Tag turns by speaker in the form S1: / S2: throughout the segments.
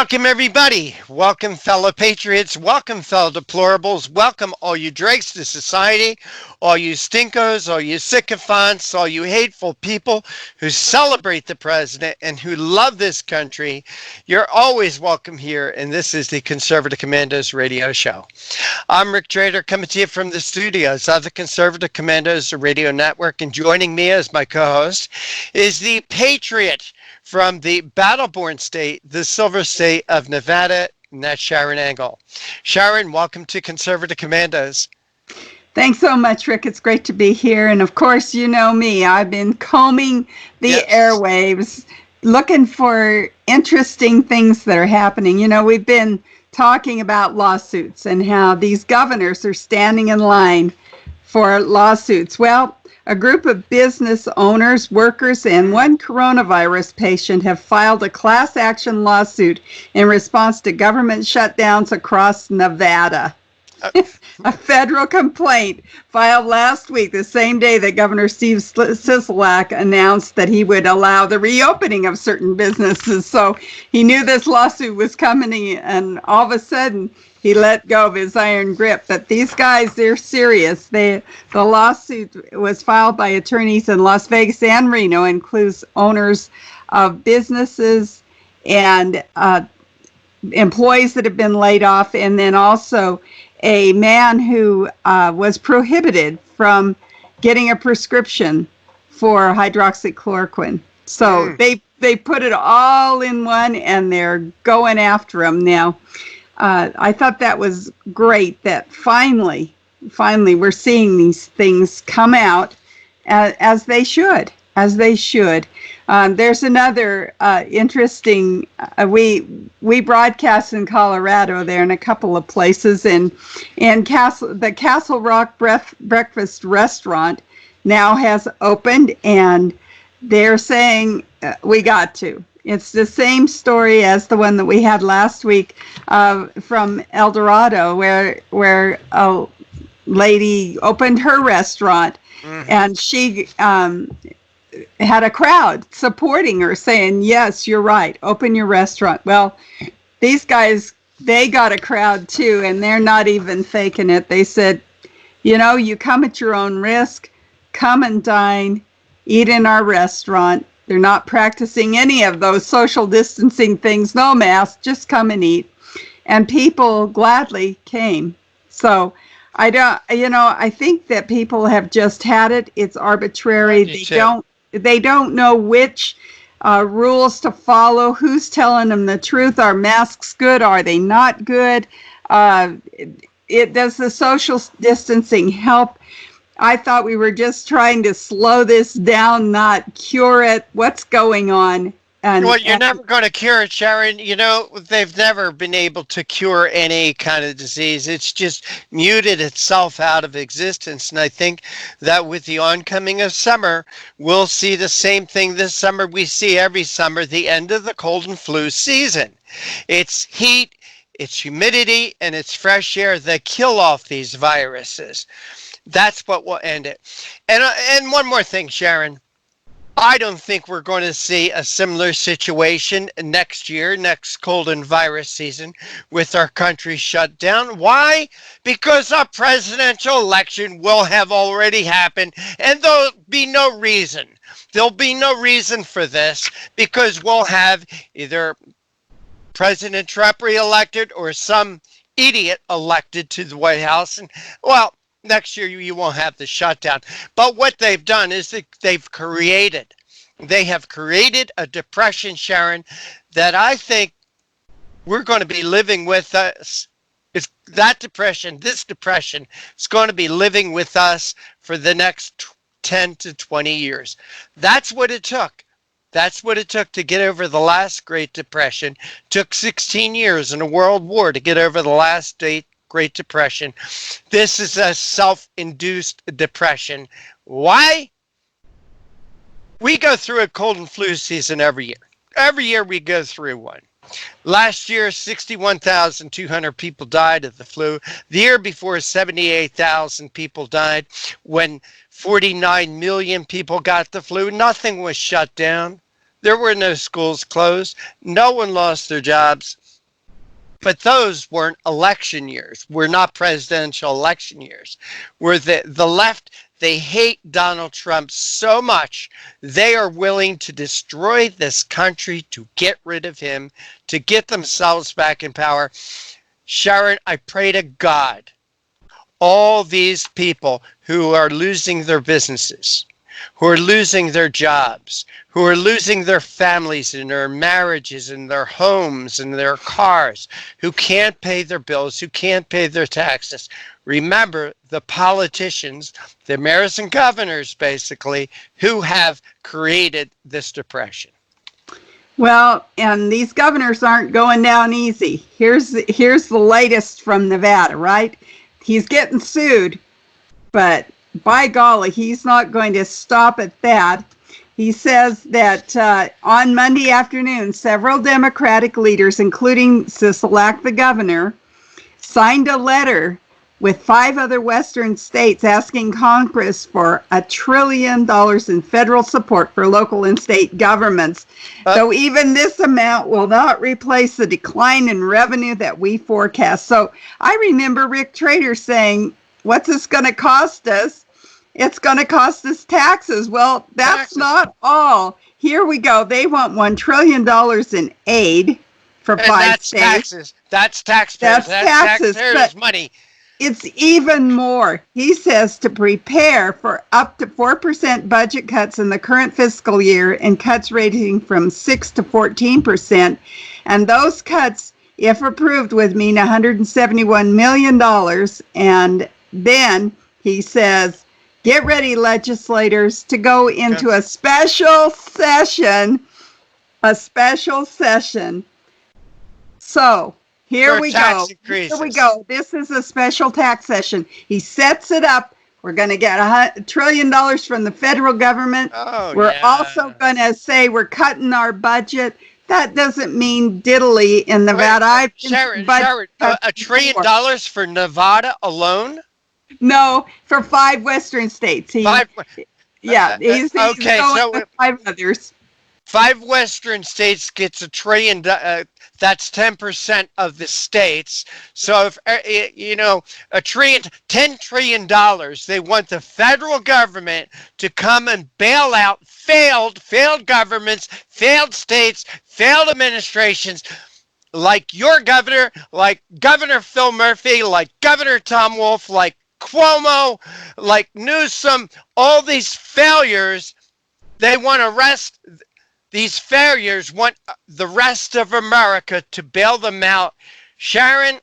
S1: Welcome, everybody. Welcome, fellow patriots. Welcome, fellow deplorables. Welcome, all you dregs to society, all you stinkos, all you sycophants, all you hateful people who celebrate the president and who love this country. You're always welcome here, and this is the Conservative Commandos radio show. I'm Rick Trader, coming to you from the studios of the Conservative Commandos radio network, and joining me as my co-host is the patriot from the battle-born state, the Silver State of Nevada, and that's Sharron Angle. Sharron, welcome to Conservative Commandos.
S2: Thanks so much, Rick. It's great to be here. And of course, you know me. I've been combing the airwaves, looking for interesting things that are happening. You know, we've been talking about lawsuits and how these governors are standing in line for lawsuits. Well, a group of business owners, workers, and one coronavirus patient have filed a class action lawsuit in response to government shutdowns across Nevada. A federal complaint filed last week, the same day that Governor Steve Sisolak announced that he would allow the reopening of certain businesses. So he knew this lawsuit was coming, and all of a sudden he let go of his iron grip. But these guys, they're serious. The lawsuit was filed by attorneys in Las Vegas and Reno, includes owners of businesses and employees that have been laid off, and then also a man who was prohibited from getting a prescription for hydroxychloroquine. So they put it all in one, and they're going after him now. I thought that was great that finally we're seeing these things come out as they should. There's another interesting, we broadcast in Colorado there in a couple of places, and the Castle Rock Breakfast Restaurant now has opened, and they're saying we got to. It's the same story as the one that we had last week from El Dorado, where a lady opened her restaurant, and she had a crowd supporting her, saying, yes, you're right, open your restaurant. Well, these guys, they got a crowd too, and they're not even faking it. They said, you know, you come at your own risk, come and dine, eat in our restaurant. They're not practicing any of those social distancing things, no mask, just come and eat. And people gladly came. So I think that people have just had it. It's arbitrary. They don't know which rules to follow, who's telling them the truth. Are masks good? Are they not good? Does the social distancing help? I thought we were just trying to slow this down, not cure it. What's going on?
S1: Well, you're never going to cure it, Sharron. You know, they've never been able to cure any kind of disease. It's just muted itself out of existence. And I think that with the oncoming of summer, we'll see the same thing this summer we see every summer, the end of the cold and flu season. It's heat, it's humidity, and it's fresh air that kill off these viruses. That's what will end it. And one more thing, Sharron. I don't think we're going to see a similar situation next year, next cold and virus season, with our country shut down. Why? Because our presidential election will have already happened, and there'll be no reason. There'll be no reason for this, because we'll have either President Trump reelected or some idiot elected to the White House. And, well, next year you won't have the shutdown. But what they've done is that they have created a depression, Sharron, that I think we're going to be living with us. This depression is going to be living with us for the next 10 to 20 years. That's what it took. That's what it took to get over the last Great Depression. It took 16 years and a world war to get over the last Great Depression. This is a self-induced depression. Why? We go through a cold and flu season every year. Every year we go through one. Last year, 61,200 people died of the flu. The year before, 78,000 people died. When 49 million people got the flu, nothing was shut down. There were no schools closed. No one lost their jobs. But those weren't election years. We're not presidential election years. Where the left, they hate Donald Trump so much, they are willing to destroy this country to get rid of him, to get themselves back in power. Sharron, I pray to God, all these people who are losing their businesses, who are losing their jobs, who are losing their families and their marriages and their homes and their cars, who can't pay their bills, who can't pay their taxes. Remember the politicians, the mayors and governors, basically, who have created this depression.
S2: Well, and these governors aren't going down easy. Here's the latest from Nevada, right? He's getting sued, but by golly, he's not going to stop at that. He says that on Monday afternoon, several Democratic leaders, including Sisolak, the governor, signed a letter with 5 other Western states asking Congress for $1 trillion in federal support for local and state governments. Though even this amount will not replace the decline in revenue that we forecast. So I remember Rick Trader saying, what's this going to cost us? It's going to cost us taxes. Well, that's not all. Here we go. They want $1 trillion in aid for 5 states.
S1: Taxes. That's taxpayers. That's taxpayers' money.
S2: It's even more. He says to prepare for up to 4% budget cuts in the current fiscal year and cuts ranging from 6 to 14%. And those cuts, if approved, would mean $171 million. And then he says, get ready, legislators, to go into a special session. So here we go. Here we go. This is a special tax session. He sets it up. We're going to get $1 trillion from the federal government. We're also going to say we're cutting our budget. That doesn't mean diddly in Nevada.
S1: Sharron, $1 trillion for Nevada alone?
S2: No, for 5 Western states. He's going with 5 others.
S1: 5 Western states gets $1 trillion. That's 10% of the states. So if $10 trillion, they want the federal government to come and bail out failed governments, failed states, failed administrations, like your governor, like Governor Phil Murphy, like Governor Tom Wolf, like Cuomo, like Newsom. All these failures, they want to arrest. These failures want the rest of America to bail them out. Sharron,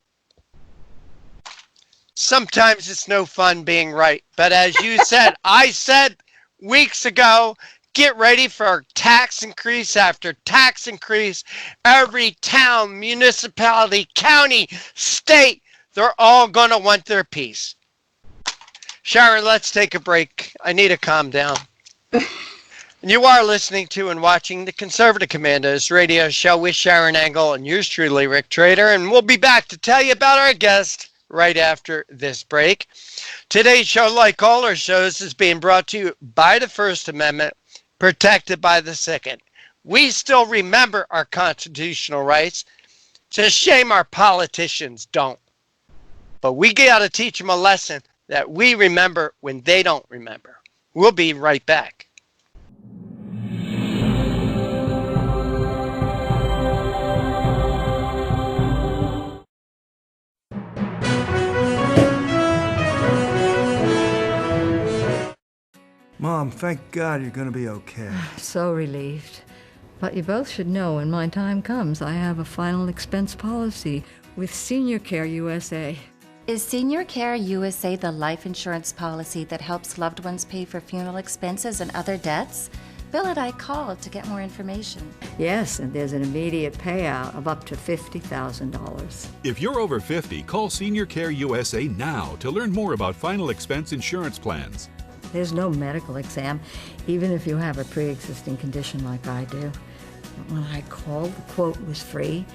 S1: sometimes it's no fun being right. But as you said, I said weeks ago, get ready for tax increase after tax increase. Every town, municipality, county, state, they're all going to want their piece. Sharron, let's take a break. I need to calm down. You are listening to and watching the Conservative Commandos radio show with Sharron Angle and yours truly, Rick Trader. And we'll be back to tell you about our guest right after this break. Today's show, like all our shows, is being brought to you by the First Amendment, protected by the Second. We still remember our constitutional rights. It's a shame our politicians don't. But we got to teach them a lesson that we remember when they don't remember. We'll be right back.
S3: Mom, thank God you're going to be okay.
S4: So relieved. But you both should know when my time comes, I have a final expense policy with Senior Care USA.
S5: Is Senior Care USA the life insurance policy that helps loved ones pay for funeral expenses and other debts? Bill and I called to get more information.
S4: Yes, and there's an immediate payout of up to $50,000.
S6: If you're over 50, call Senior Care USA now to learn more about final expense insurance plans.
S4: There's no medical exam, even if you have a pre-existing condition like I do. When I called, the quote was free,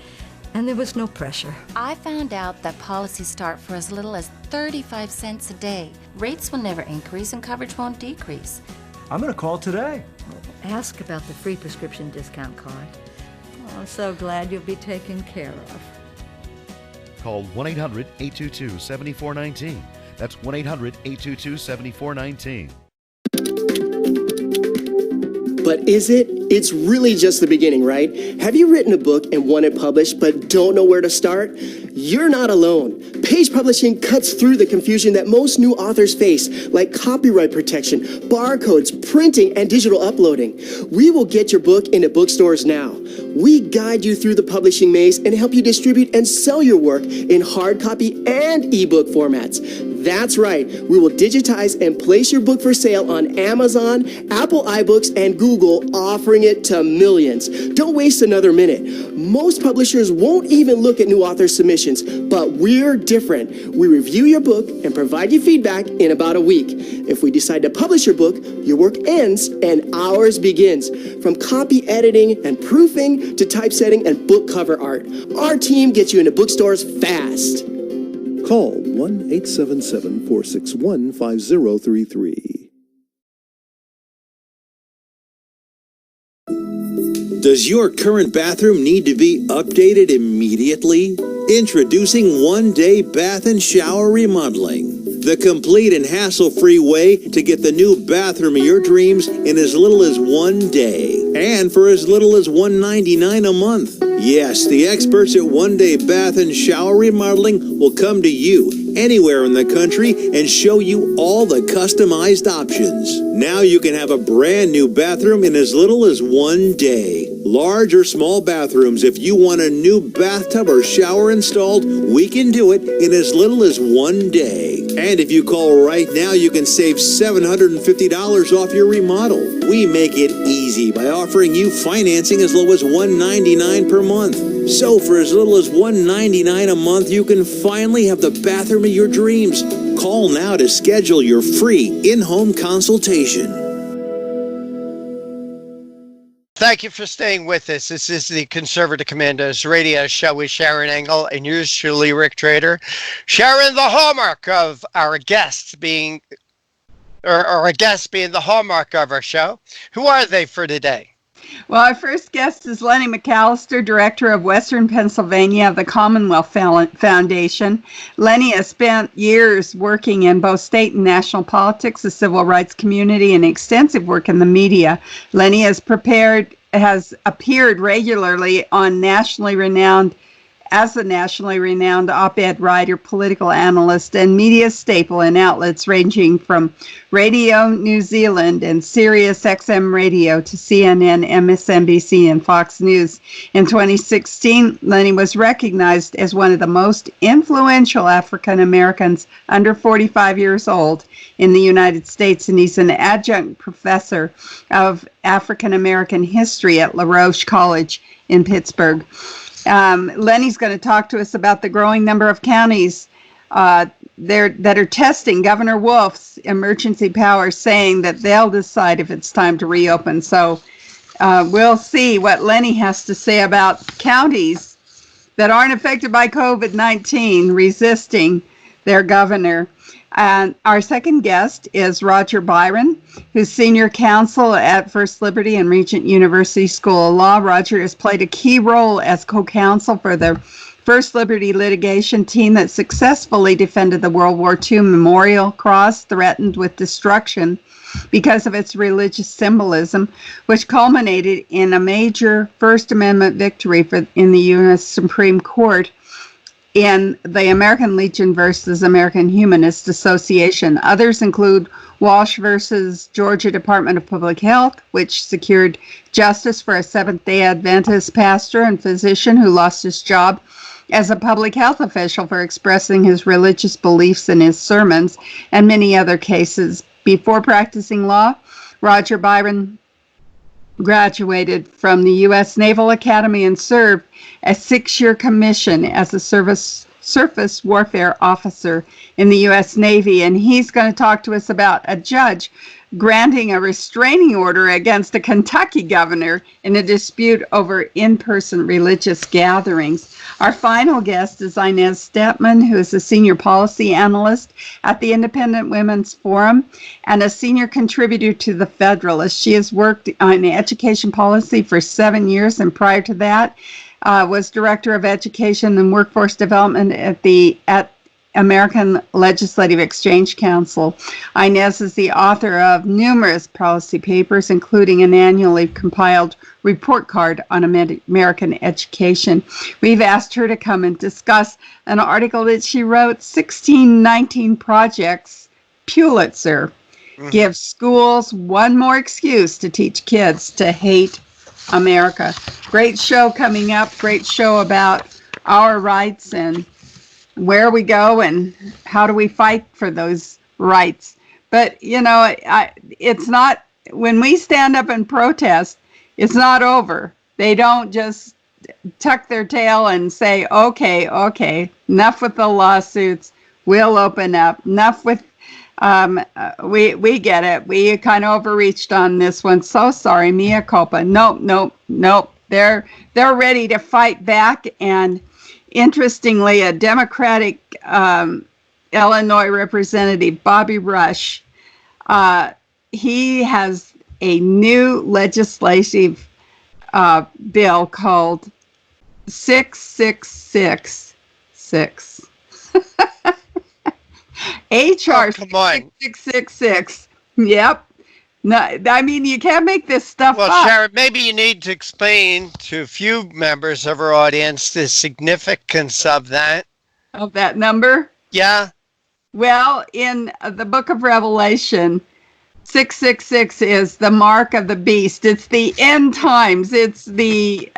S4: and there was no pressure.
S5: I found out that policies start for as little as 35 cents a day. Rates will never increase and coverage won't decrease.
S3: I'm going to call today.
S4: Ask about the free prescription discount card. Oh, I'm so glad you'll be taken care of.
S7: Call 1-800-822-7419. That's 1-800-822-7419.
S8: But is it? It's really just the beginning, right? Have you written a book and want it published but don't know where to start? You're not alone. Page Publishing cuts through the confusion that most new authors face, like copyright protection, barcodes, printing, and digital uploading. We will get your book into bookstores now. We guide you through the publishing maze and help you distribute and sell your work in hard copy and ebook formats. That's right. We will digitize and place your book for sale on Amazon, Apple iBooks, and Google, offering it to millions. Don't waste another minute. Most publishers won't even look at new author submissions, but we're different. We review your book and provide you feedback in about a week. If we decide to publish your book, your work ends and ours begins. From copy editing and proofing to typesetting and book cover art, our team gets you into bookstores fast.
S9: Call 1-877-461-5033.
S10: Does your current bathroom need to be updated immediately? Introducing One Day Bath and Shower Remodeling, the complete and hassle-free way to get the new bathroom of your dreams in as little as 1 day and for as little as $199 a month. Yes, the experts at One Day Bath and Shower Remodeling will come to you anywhere in the country and show you all the customized options. Now you can have a brand new bathroom in as little as 1 day. Large or small bathrooms, if you want a new bathtub or shower installed, we can do it in as little as 1 day. And if you call right now, you can save $750 off your remodel. We make it easy by offering you financing as low as $199 per month. So for as little as $199 a month, you can finally have the bathroom of your dreams. Call now to schedule your free in-home consultation.
S1: Thank you for staying with us. This is the Conservative Commandos radio show with Sharron Angle and yours truly, Rick Trader. Sharron, the hallmark of our guests being, or our guests being the hallmark of our show. Who are they for today?
S2: Well, our first guest is Lenny McAllister, Director of Western Pennsylvania of the Commonwealth Foundation. Lenny has spent years working in both state and national politics, the civil rights community, and extensive work in the media. Lenny has appeared regularly on as a nationally renowned op-ed writer, political analyst, and media staple in outlets ranging from Radio New Zealand and Sirius XM Radio to CNN, MSNBC, and Fox News. In 2016, Lenny was recognized as one of the most influential African Americans under 45 years old in the United States, and he's an adjunct professor of African American history at La Roche College in Pittsburgh. Lenny's going to talk to us about the growing number of counties that are testing Governor Wolf's emergency powers, saying that they'll decide if it's time to reopen. So we'll see what Lenny has to say about counties that aren't affected by COVID-19 resisting their governor. And our second guest is Roger Byron, who's senior counsel at First Liberty and Regent University School of Law. Roger has played a key role as co-counsel for the First Liberty litigation team that successfully defended the World War II Memorial Cross, threatened with destruction because of its religious symbolism, which culminated in a major First Amendment victory in the U.S. Supreme Court in the American Legion versus American Humanist Association. Others include Walsh versus Georgia Department of Public Health, which secured justice for a Seventh-day Adventist pastor and physician who lost his job as a public health official for expressing his religious beliefs in his sermons, and many other cases. Before practicing law, Roger Byron graduated from the U.S. Naval Academy and served a 6-year commission as a surface warfare officer in the U.S. Navy. And he's going to talk to us about a judge granting a restraining order against a Kentucky governor in a dispute over in-person religious gatherings. Our final guest is Inez Stepman, who is a senior policy analyst at the Independent Women's Forum and a senior contributor to The Federalist. She has worked on education policy for 7 years, and prior to that, was Director of Education and Workforce Development at American Legislative Exchange Council. Inez is the author of numerous policy papers, including an annually compiled report card on American education. We've asked her to come and discuss an article that she wrote, 1619 Projects Pulitzer. Give schools one more excuse to teach kids to hate America. Great show coming up, great show about our rights and where we go and how do we fight for those rights. But, it's not, when we stand up and protest, it's not over. They don't just tuck their tail and say, okay, enough with the lawsuits, we'll open up. Enough with, we get it. We kind of overreached on this one. So sorry, mea culpa. Nope. They're ready to fight back. And interestingly, a Democratic Illinois representative, Bobby Rush, he has a new legislative bill called 6666. HR 6666. Yep. No, I mean, you can't make this stuff up.
S1: Well, Sharon, maybe you need to explain to a few members of our audience the significance of that.
S2: Of that number?
S1: Yeah.
S2: Well, in the book of Revelation, 666 is the mark of the beast. It's the end times. It's the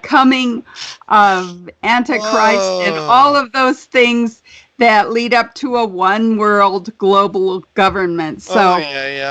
S2: coming of Antichrist and all of those things that lead up to a one world global government. So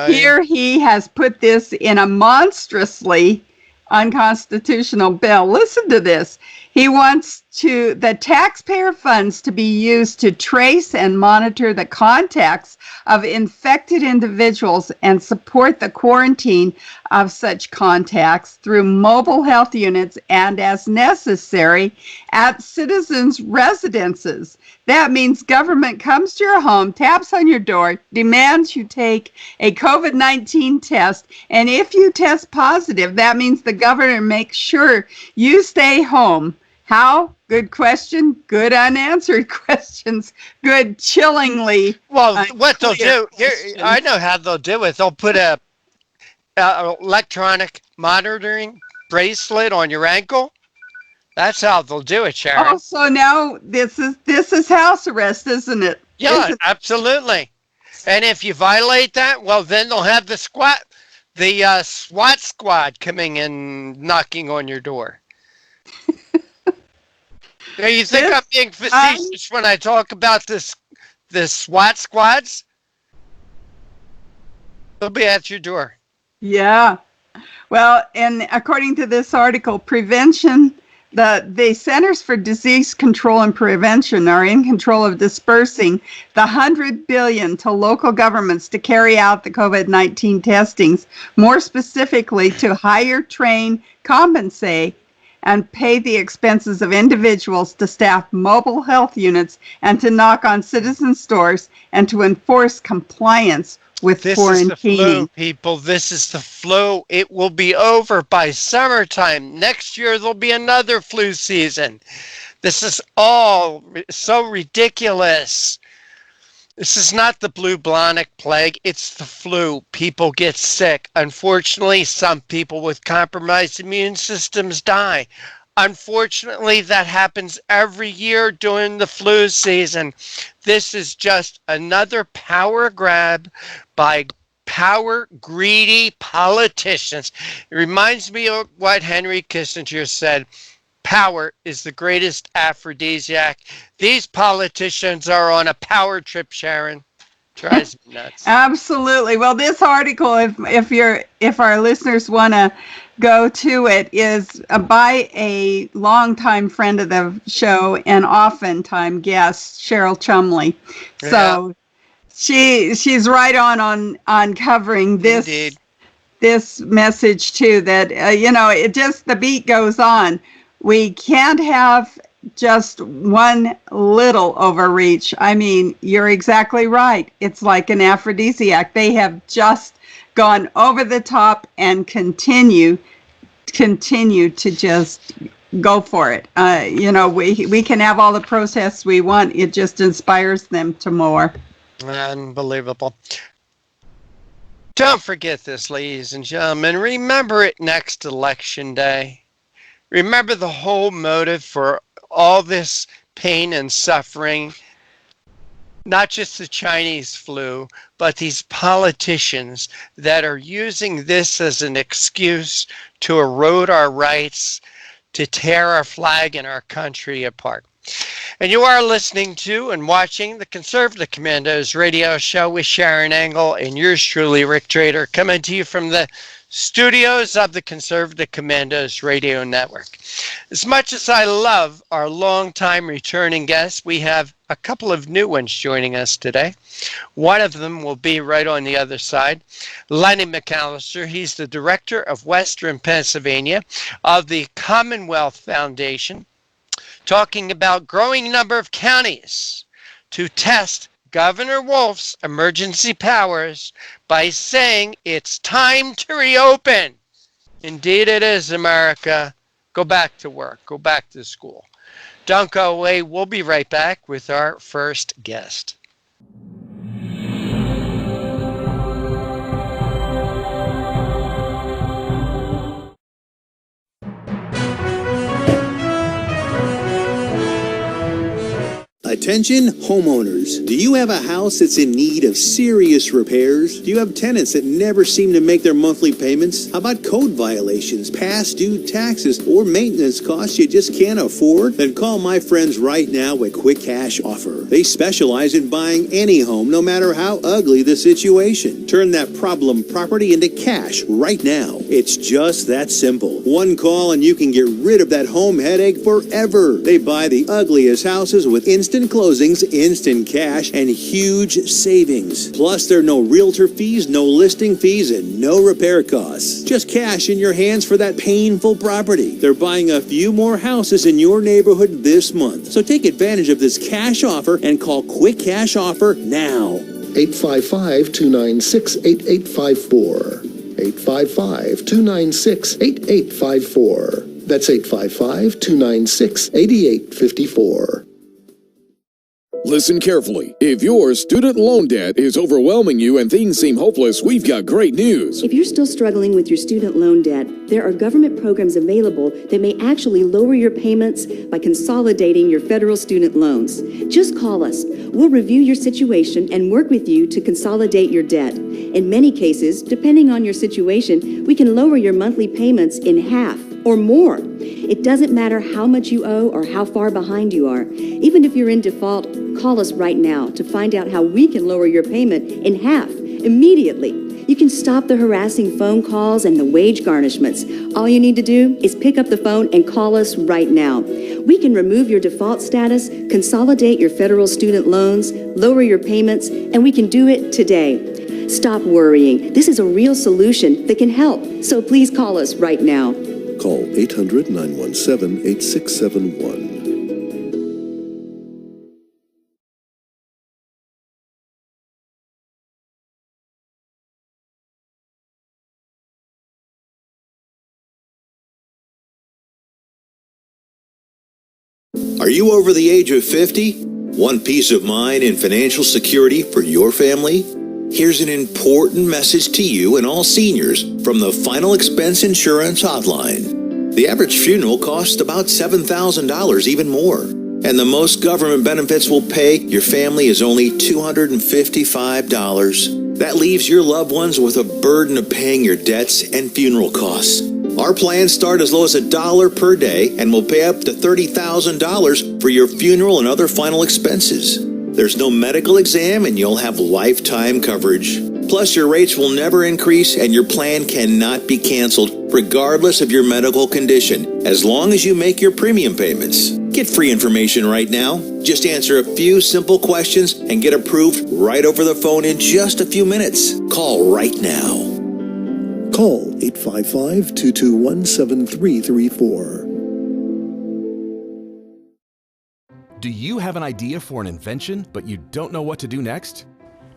S2: here he has put this in a monstrously unconstitutional bill. Listen to this. He wants the taxpayer funds to be used to trace and monitor the contacts of infected individuals and support the quarantine of such contacts through mobile health units and, as necessary, at citizens' residences. That means government comes to your home, taps on your door, demands you take a COVID-19 test, and if you test positive, that means the governor makes sure you stay home. How? Good question. Good unanswered questions. Good chillingly.
S1: Well, what they'll do here, I know how they'll do it. They'll put a electronic monitoring bracelet on your ankle. That's how they'll do it, Sharon.
S2: Oh, so now this is house arrest, isn't it?
S1: Yeah, absolutely. And if you violate that, well, then they'll have the SWAT squad coming and knocking on your door. Now, you think I'm being facetious when I talk about the SWAT squads? They'll be at your door.
S2: Yeah. Well, and according to this article, prevention, the Centers for Disease Control and Prevention are in control of dispersing the $100 billion to local governments to carry out the COVID-19 testings, more specifically to hire, train, compensate, and pay the expenses of individuals to staff mobile health units and to knock on citizen stores and to enforce compliance with quarantining. This is the
S1: flu, people. This is the flu. It will be over by summertime. Next year, there'll be another flu season. This is all so ridiculous. This is not the bubonic plague. It's the flu. People get sick. Unfortunately, some people with compromised immune systems die. Unfortunately, that happens every year during the flu season. This is just another power grab by power-greedy politicians. It reminds me of what Henry Kissinger said. Power is the greatest aphrodisiac. These politicians are on a power trip, Sharon. Drives me nuts.
S2: Absolutely. Well, this article, if our listeners want to go to it, is by a longtime friend of the show and oftentimes guest, Cheryl Chumley. So she's right on covering this. Indeed. This message too. That it just, the beat goes on. We can't have just one little overreach. I mean, you're exactly right. It's like an aphrodisiac. They have just gone over the top and continue continue to just go for it. We can have all the protests we want. It just inspires them to more.
S1: Unbelievable. Don't forget this, ladies and gentlemen. Remember it next Election Day. Remember the whole motive for all this pain and suffering. Not just the Chinese flu, but these politicians that are using this as an excuse to erode our rights, to tear our flag and our country apart. And you are listening to and watching the Conservative Commandos radio show with Sharron Angle and yours truly, Rick Trader, coming to you from the studios of the Conservative Commandos radio network. As much as I love our longtime returning guests, we have a couple of new ones joining us today. One of them will be right on the other side. Lenny McAllister, he's the director of Western Pennsylvania of the Commonwealth Foundation, talking about growing number of counties to test Governor Wolf's emergency powers by saying it's time to reopen. Indeed it is, America. Go back to work. Go back to school. Don't go away. We'll be right back with our first guest.
S10: Attention homeowners. Do you have a house that's in need of serious repairs? Do you have tenants that never seem to make their monthly payments? How about code violations, past due taxes, or maintenance costs you just can't afford? Then call my friends right now at Quick Cash Offer. They specialize in buying any home, no matter how ugly the situation. Turn that problem property into cash right now. It's just that simple. One call and you can get rid of that home headache forever. They buy the ugliest houses with instant closings, instant cash, and huge savings. Plus, there are no realtor fees, no listing fees, and no repair costs. Just cash in your hands for that painful property. They're buying a few more houses in your neighborhood this month. So take advantage of this cash offer and call Quick Cash Offer now.
S9: 855-296-8854. 855-296-8854. That's 855-296-8854.
S7: Listen carefully. If your student loan debt is overwhelming you and things seem hopeless, we've got great news.
S11: If you're still struggling with your student loan debt, there are government programs available that may actually lower your payments by consolidating your federal student loans. Just call us. We'll review your situation and work with you to consolidate your debt. In many cases, depending on your situation, we can lower your monthly payments in half or more. It doesn't matter how much you owe or how far behind you are. Even if you're in default, call us right now to find out how we can lower your payment in half immediately. You can stop the harassing phone calls and the wage garnishments. All you need to do is pick up the phone and call us right now. We can remove your default status, consolidate your federal student loans, lower your payments, and we can do it today. Stop worrying. This is a real solution that can help. So please call us right now.
S9: Call 800-917-8671.
S10: Are you over the age of 50? Want peace of mind and financial security for your family? Here's an important message to you and all seniors from the Final Expense Insurance Hotline. The average funeral costs about $7,000, even more. And the most government benefits will pay your family is only $255. That leaves your loved ones with a burden of paying your debts and funeral costs. Our plans start as low as $1 per day and will pay up to $30,000 for your funeral and other final expenses. There's no medical exam and you'll have lifetime coverage. Plus, your rates will never increase and your plan cannot be canceled regardless of your medical condition, as long as you make your premium payments. Get free information right now. Just answer a few simple questions and get approved right over the phone in just a few minutes. Call right now.
S9: Call 855-221-7334.
S12: Do you have an idea for an invention, but you don't know what to do next?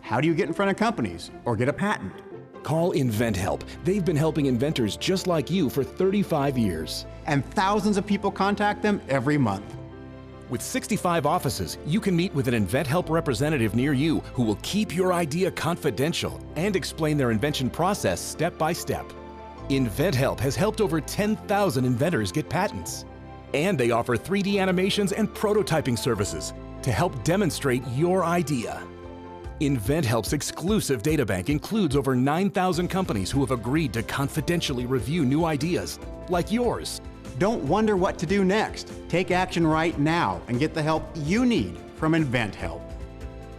S13: How do you get in front of companies or get a patent?
S12: Call InventHelp. They've been helping inventors just like you for 35 years.
S13: And thousands of people contact them every month.
S12: With 65 offices, you can meet with an InventHelp representative near you who will keep your idea confidential and explain their invention process step by step. InventHelp has helped over 10,000 inventors get patents. And they offer 3D animations and prototyping services to help demonstrate your idea. InventHelp's exclusive databank includes over 9,000 companies who have agreed to confidentially review new ideas, like yours.
S13: Don't wonder what to do next. Take action right now and get the help you need from InventHelp.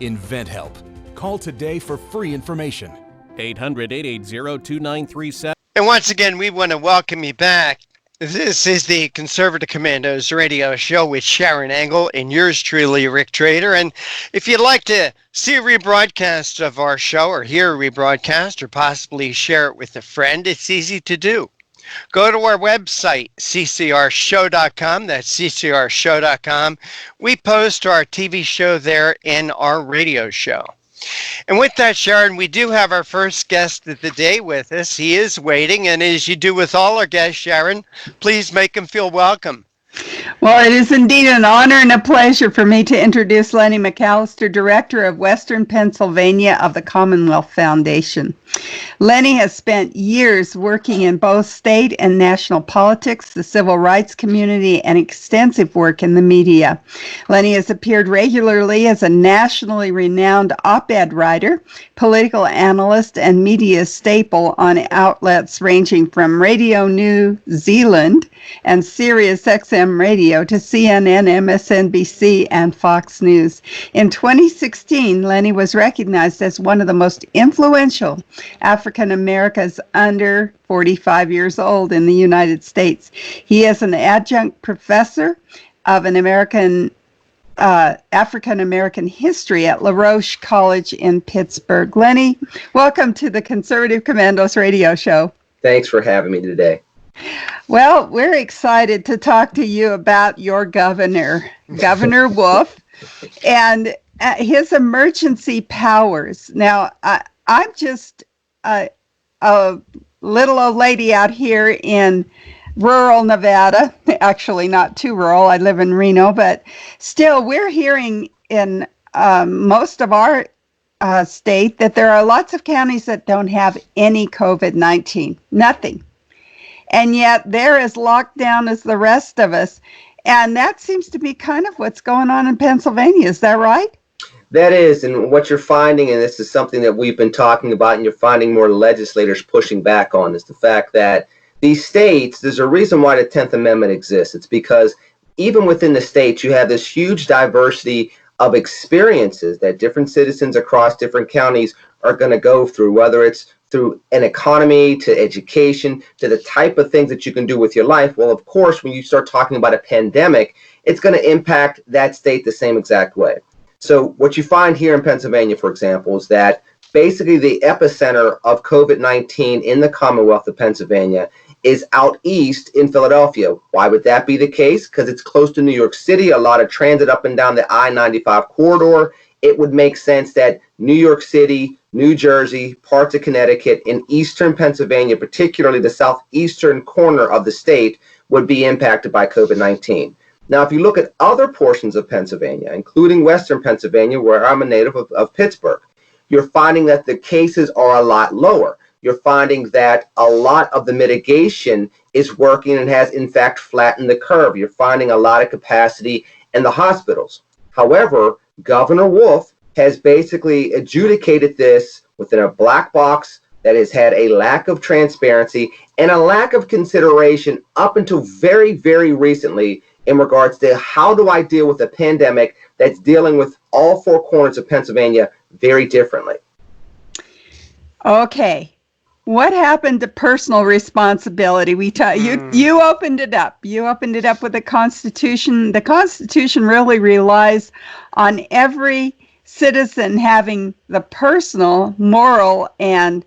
S12: InventHelp. Call today for free information.
S14: 800-880-2937.
S1: And once again, we want to welcome you back. This is the Conservative Commandos radio show with Sharron Angle and yours truly, Rick Trader. And if you'd like to see a rebroadcast of our show or hear a rebroadcast or possibly share it with a friend, it's easy to do. Go to our website, ccrshow.com. That's ccrshow.com. We post our TV show there and our radio show. And with that, Sharron, we do have our first guest of the day with us. He is waiting, and as you do with all our guests, Sharron, please make him feel welcome.
S2: Well, it is indeed an honor and a pleasure for me to introduce Lenny McAllister, Director of Western Pennsylvania of the Commonwealth Foundation. Lenny has spent years working in both state and national politics, the civil rights community, and extensive work in the media. Lenny has appeared regularly as a nationally renowned op-ed writer, political analyst, and media staple on outlets ranging from Radio New Zealand and Sirius XM Radio to CNN, MSNBC, and Fox News. In 2016, Lenny was recognized as one of the most influential African Americans under 45 years old in the United States. He is an adjunct professor of African American history at La Roche College in Pittsburgh. Lenny, welcome to the Conservative Commandos radio show.
S15: Thanks for having me today.
S2: Well, we're excited to talk to you about your governor, Governor Wolf, and his emergency powers. Now, I'm just a little old lady out here in rural Nevada, actually not too rural. I live in Reno, but still we're hearing in most of our state that there are lots of counties that don't have any COVID-19, nothing. And yet they're as locked down as the rest of us. And that seems to be kind of what's going on in Pennsylvania. Is that right?
S15: That is, and what you're finding, and this is something that we've been talking about and you're finding more legislators pushing back on, is the fact that these states, there's a reason why the 10th Amendment exists. It's because even within the states, you have this huge diversity of experiences that different citizens across different counties are going to go through, whether it's through an economy, to education, to the type of things that you can do with your life. Well, of course, when you start talking about a pandemic, it's going to impact that state the same exact way. So what you find here in Pennsylvania, for example, is that basically the epicenter of COVID-19 in the Commonwealth of Pennsylvania is out east in Philadelphia. Why would that be the case? Because it's close to New York City, a lot of transit up and down the I-95 corridor. It would make sense that New York City, New Jersey, parts of Connecticut, and eastern Pennsylvania, particularly the southeastern corner of the state, would be impacted by COVID-19. Now, if you look at other portions of Pennsylvania, including western Pennsylvania, where I'm a native of Pittsburgh, you're finding that the cases are a lot lower. You're finding that a lot of the mitigation is working and has, in fact, flattened the curve. You're finding a lot of capacity in the hospitals. However, Governor Wolf has basically adjudicated this within a black box that has had a lack of transparency and a lack of consideration up until very, very recently in regards to how do I deal with a pandemic that's dealing with all four corners of Pennsylvania very differently.
S2: Okay. What happened to personal responsibility? You opened it up. You opened it up with the Constitution. The Constitution really relies on every citizen having the personal, moral, and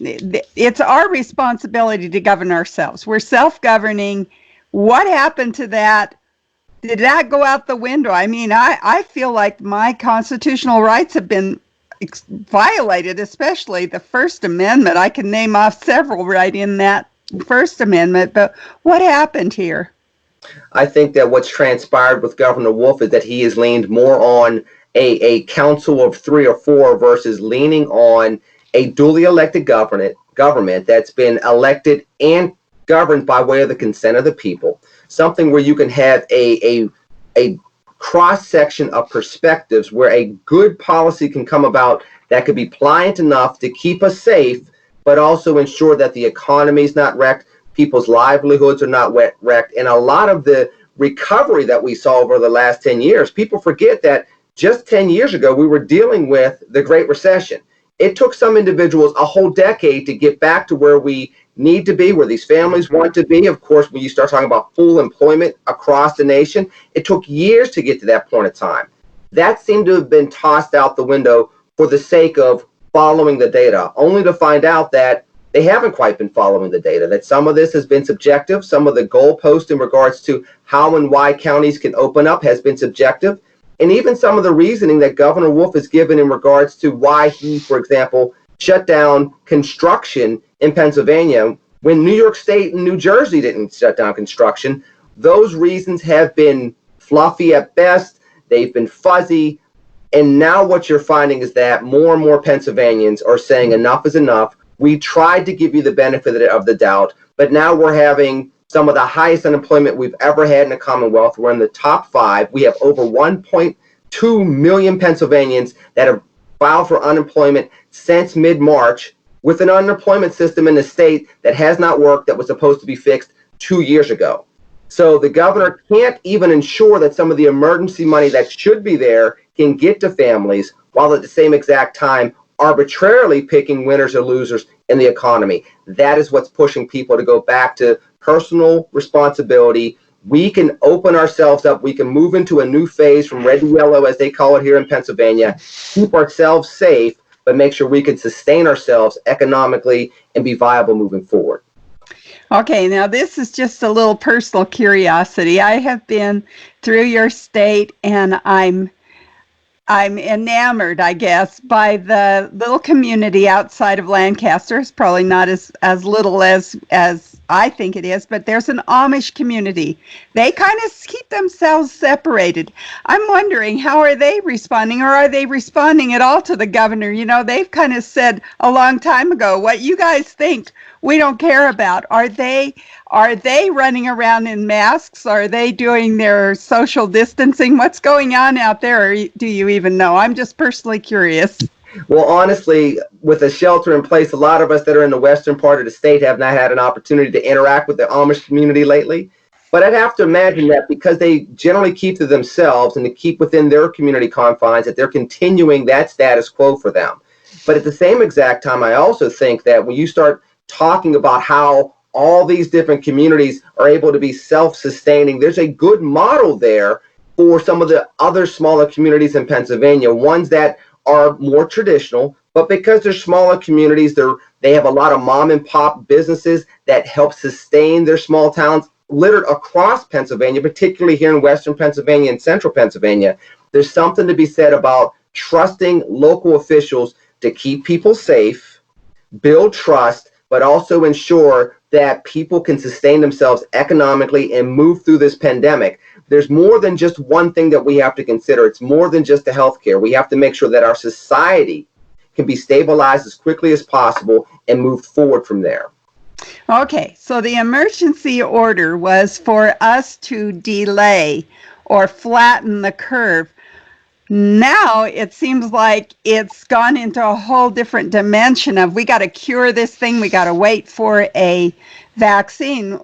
S2: it's our responsibility to govern ourselves. We're self-governing. What happened to that? Did that go out the window? I mean, I feel like my constitutional rights have been violated, especially the First Amendment. I can name off several right in that First Amendment, but what happened here?
S15: I think that what's transpired with Governor Wolf is that he has leaned more on a council of 3 or 4 versus leaning on a duly elected government that's been elected and governed by way of the consent of the people. Something where you can have a cross-section of perspectives where a good policy can come about that could be pliant enough to keep us safe, but also ensure that the economy is not wrecked, people's livelihoods are not wrecked. And a lot of the recovery that we saw over the last 10 years, people forget that just 10 years ago, we were dealing with the Great Recession. It took some individuals a whole decade to get back to where we need to be, where these families want to be. Of course, when you start talking about full employment across the nation, it took years to get to that point of time. That seemed to have been tossed out the window for the sake of following the data, only to find out that they haven't quite been following the data, that some of this has been subjective. Some of the goalposts in regards to how and why counties can open up has been subjective. And even some of the reasoning that Governor Wolf has given in regards to why he, for example, shut down construction in Pennsylvania when New York State and New Jersey didn't shut down construction, those reasons have been fluffy at best. They've been fuzzy. And now what you're finding is that more and more Pennsylvanians are saying enough is enough. We tried to give you the benefit of the doubt, but now we're having some of the highest unemployment we've ever had in the Commonwealth. We're in the top 5. We have over 1.2 million Pennsylvanians that have filed for unemployment since mid-March, with an unemployment system in the state that has not worked, that was supposed to be fixed 2 years ago. So the governor can't even ensure that some of the emergency money that should be there can get to families, while at the same exact time arbitrarily picking winners or losers in the economy. That is what's pushing people to go back to personal responsibility. We can open ourselves up. We can move into a new phase from red to yellow, as they call it here in Pennsylvania, keep ourselves safe, but make sure we can sustain ourselves economically and be viable moving forward.
S2: Okay, now this is just a little personal curiosity. I have been through your state, and I'm enamored, I guess, by the little community outside of Lancaster. It's probably not as little as I think it is, but there's an Amish community. They kind of keep themselves separated. I'm wondering, how are they responding, or are they responding at all to the governor? You know, they've kind of said a long time ago, what you guys think, we don't care about. Are they running around in masks? Are they doing their social distancing? What's going on out there? Or do you even know? I'm just personally curious.
S15: Well, honestly, with a shelter in place, a lot of us that are in the western part of the state have not had an opportunity to interact with the Amish community lately. But I'd have to imagine that because they generally keep to themselves and to keep within their community confines, that they're continuing that status quo for them. But at the same exact time, I also think that when you start talking about how all these different communities are able to be self-sustaining, there's a good model there for some of the other smaller communities in Pennsylvania, ones that are more traditional, but because they're smaller communities, they have a lot of mom and pop businesses that help sustain their small towns littered across Pennsylvania, particularly here in Western Pennsylvania and Central Pennsylvania. There's something to be said about trusting local officials to keep people safe, build trust, but also ensure that people can sustain themselves economically and move through this pandemic. There's more than just one thing that we have to consider. It's more than just the healthcare. We have to make sure that our society can be stabilized as quickly as possible and move forward from there.
S2: Okay, so the emergency order was for us to delay or flatten the curve. Now it seems like it's gone into a whole different dimension of we got to cure this thing, we got to wait for a vaccine.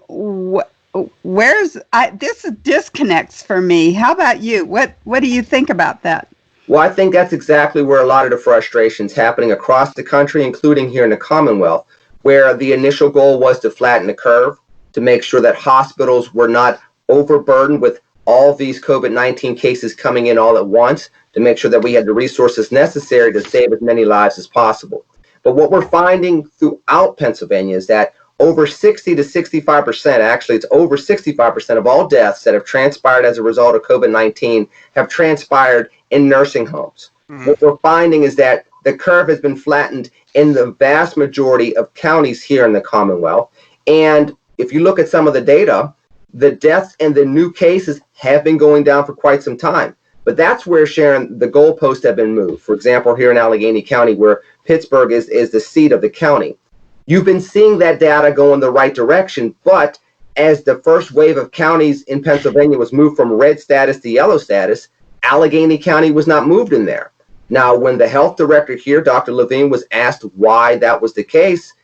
S2: This disconnects for me. How about you? What do you think about that?
S15: Well, I think that's exactly where a lot of the frustration's happening across the country, including here in the Commonwealth, where the initial goal was to flatten the curve, to make sure that hospitals were not overburdened with all these COVID-19 cases coming in all at once, to make sure that we had the resources necessary to save as many lives as possible. But what we're finding throughout Pennsylvania is that over 60 to 65%, actually it's over 65% of all deaths that have transpired as a result of COVID-19 have transpired in nursing homes. Mm-hmm. What we're finding is that the curve has been flattened in the vast majority of counties here in the Commonwealth. And if you look at some of the data, the deaths and the new cases have been going down for quite some time. But that's where, Sharon, the goalposts have been moved. For example, here in Allegheny County, where Pittsburgh is the seat of the county. You've been seeing that data go in the right direction, but as the first wave of counties in Pennsylvania was moved from red status to yellow status, Allegheny County was not moved in there. Now, when the health director here, Dr. Levine, was asked why that was the case,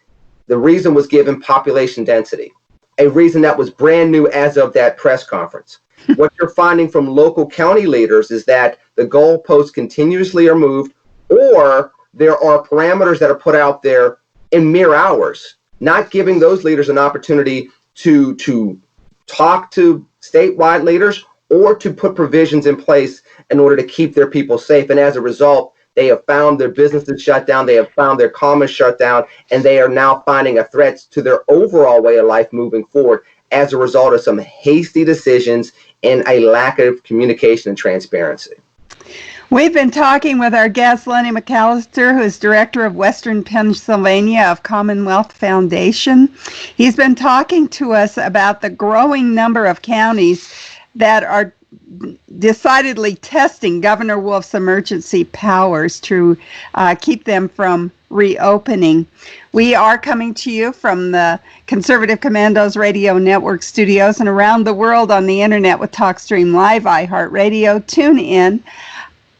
S15: the reason was given population density, a reason that was brand new as of that press conference. What you're finding from local county leaders is that the goalposts continuously are moved, or there are parameters that are put out there in mere hours, not giving those leaders an opportunity to talk to statewide leaders or to put provisions in place in order to keep their people safe. And as a result, they have found their businesses shut down, they have found their commerce shut down, and they are now finding a threat to their overall way of life moving forward as a result of some hasty decisions and a lack of communication and transparency.
S2: We've been talking with our guest, Lenny McAllister, who is director of Western Pennsylvania of Commonwealth Foundation. He's been talking to us about the growing number of counties that are decidedly testing Governor Wolf's emergency powers to keep them from reopening. We are coming to you from the Conservative Commandos Radio Network studios and around the world on the internet with TalkStream Live, iHeartRadio, TuneIn,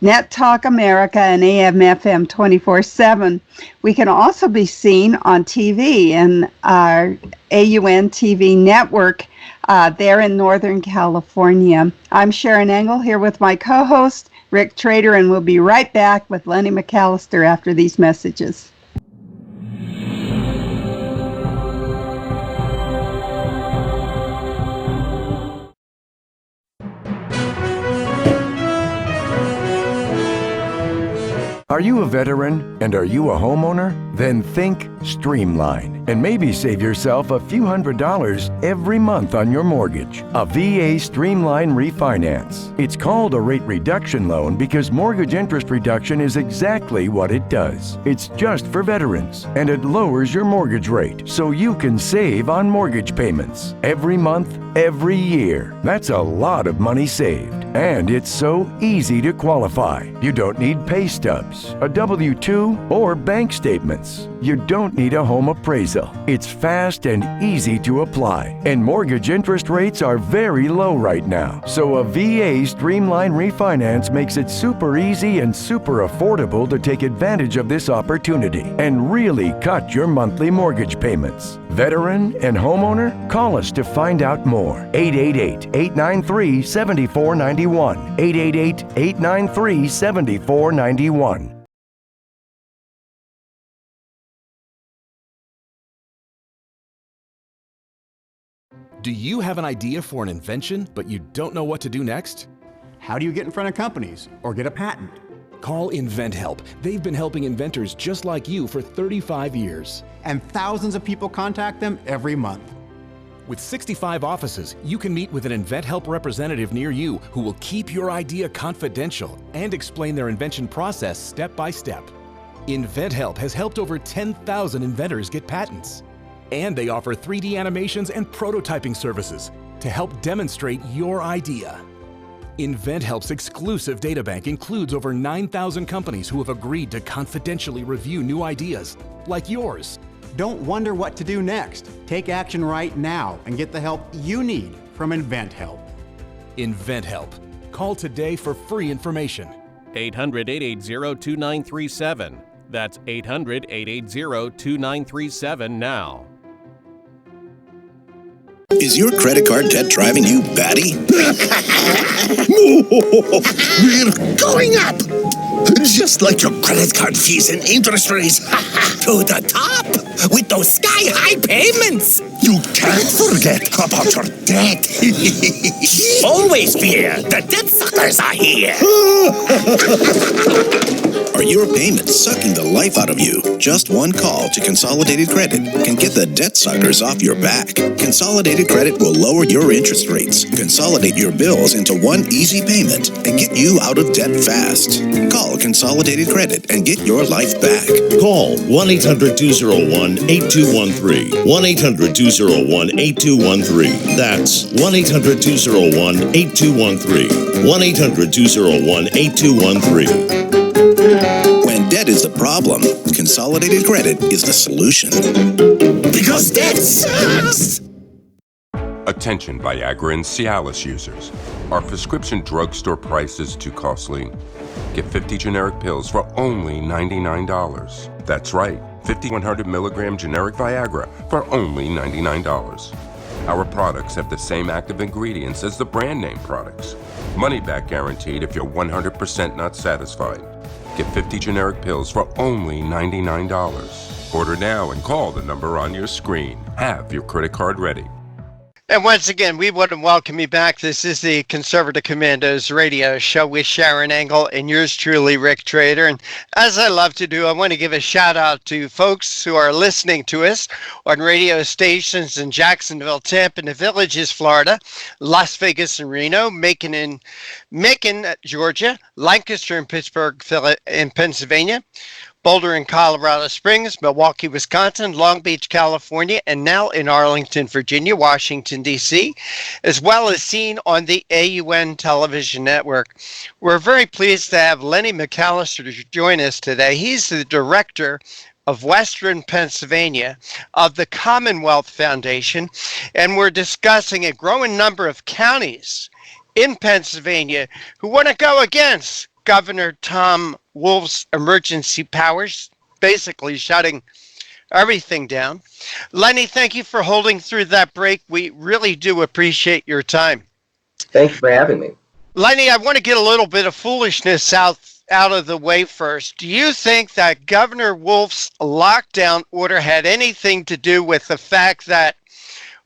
S2: Net Talk America, and AM/FM 24/7. We can also be seen on TV and our AUN TV network there in Northern California. I'm Sharron Angle here with my co-host, Rick Trader, and we'll be right back with Lenny McAllister after these messages.
S14: Are you a veteran and are you a homeowner? Then think Streamline and maybe save yourself a few $100s every month on your mortgage. A VA Streamline refinance. It's called a rate reduction loan because mortgage interest reduction is exactly what it does. It's just for veterans and it lowers your mortgage rate so you can save on mortgage payments every month, every year. That's a lot of money saved. And it's so easy to qualify. You don't need pay stubs, a W-2, or bank statements. You don't need a home appraisal. It's fast and easy to apply. And mortgage interest rates are very low right now. So a VA Streamline refinance makes it super easy and super affordable to take advantage of this opportunity and really cut your monthly mortgage payments. Veteran and homeowner? Call us to find out more. 888-893-7491. 888-893-7491.
S12: Do you have an idea for an invention, but you don't know what to do next?
S13: How do you get in front of companies or get a patent?
S12: Call InventHelp. They've been helping inventors just like you for 35 years.
S13: And thousands of people contact them every month.
S12: With 65 offices, you can meet with an InventHelp representative near you who will keep your idea confidential and explain their invention process step by step. InventHelp has helped over 10,000 inventors get patents. And they offer 3D animations and prototyping services to help demonstrate your idea. InventHelp's exclusive databank includes over 9,000 companies who have agreed to confidentially review new ideas, like yours.
S13: Don't wonder what to do next. Take action right now and get the help you need from InventHelp.
S12: InventHelp. Call today for free information.
S16: 800-880-2937. That's 800-880-2937 now.
S17: Is your credit card debt driving you batty? We're going up! Just like your credit card fees and interest rates. To the top! With those sky-high payments! You can't forget about your debt. Always fear! The debt suckers are here! Are your payments sucking the life out of you? Just one call to Consolidated Credit can get the debt suckers off your back. Consolidated Credit will lower your interest rates, consolidate your bills into one easy payment, and get you out of debt fast. Call Consolidated Credit and get your life back.
S18: Call 1-800-201-8213. 1-800-201-8213. That's 1-800-201-8213. 1-800-201-8213.
S17: When debt is the problem, Consolidated Credit is the solution. Because debt sucks!
S19: Attention Viagra and Cialis users. Are prescription drugstore prices too costly? Get 50 generic pills for only $99. That's right, 50 100 milligram generic Viagra for only $99. Our products have the same active ingredients as the brand name products. Money back guaranteed if you're 100% not satisfied. Get 50 generic pills for only $99. Order now and call the number on your screen. Have your credit card ready.
S1: And once again, we want to welcome you back. This is the Conservative Commandos radio show with Sharron Angle and yours truly, Rick Trader. And as I love to do, I want to give a shout out to folks who are listening to us on radio stations in Jacksonville, Tampa, and the Villages, Florida, Las Vegas and Reno, Macon, Georgia, Lancaster and Pittsburgh in Pennsylvania, Boulder in Colorado Springs, Milwaukee, Wisconsin, Long Beach, California, and now in Arlington, Virginia, Washington, D.C., as well as seen on the AUN television network. We're very pleased to have Lenny McAllister to join us today. He's the director of Western Pennsylvania of the Commonwealth Foundation, and we're discussing a growing number of counties in Pennsylvania who want to go against Governor Tom Wolf's emergency powers, basically shutting everything down. Lenny, thank you for holding through that break. We really do appreciate your time.
S15: Thank you for having me.
S1: Lenny, I want to get a little bit of foolishness out of the way first. Do you think that Governor Wolf's lockdown order had anything to do with the fact that,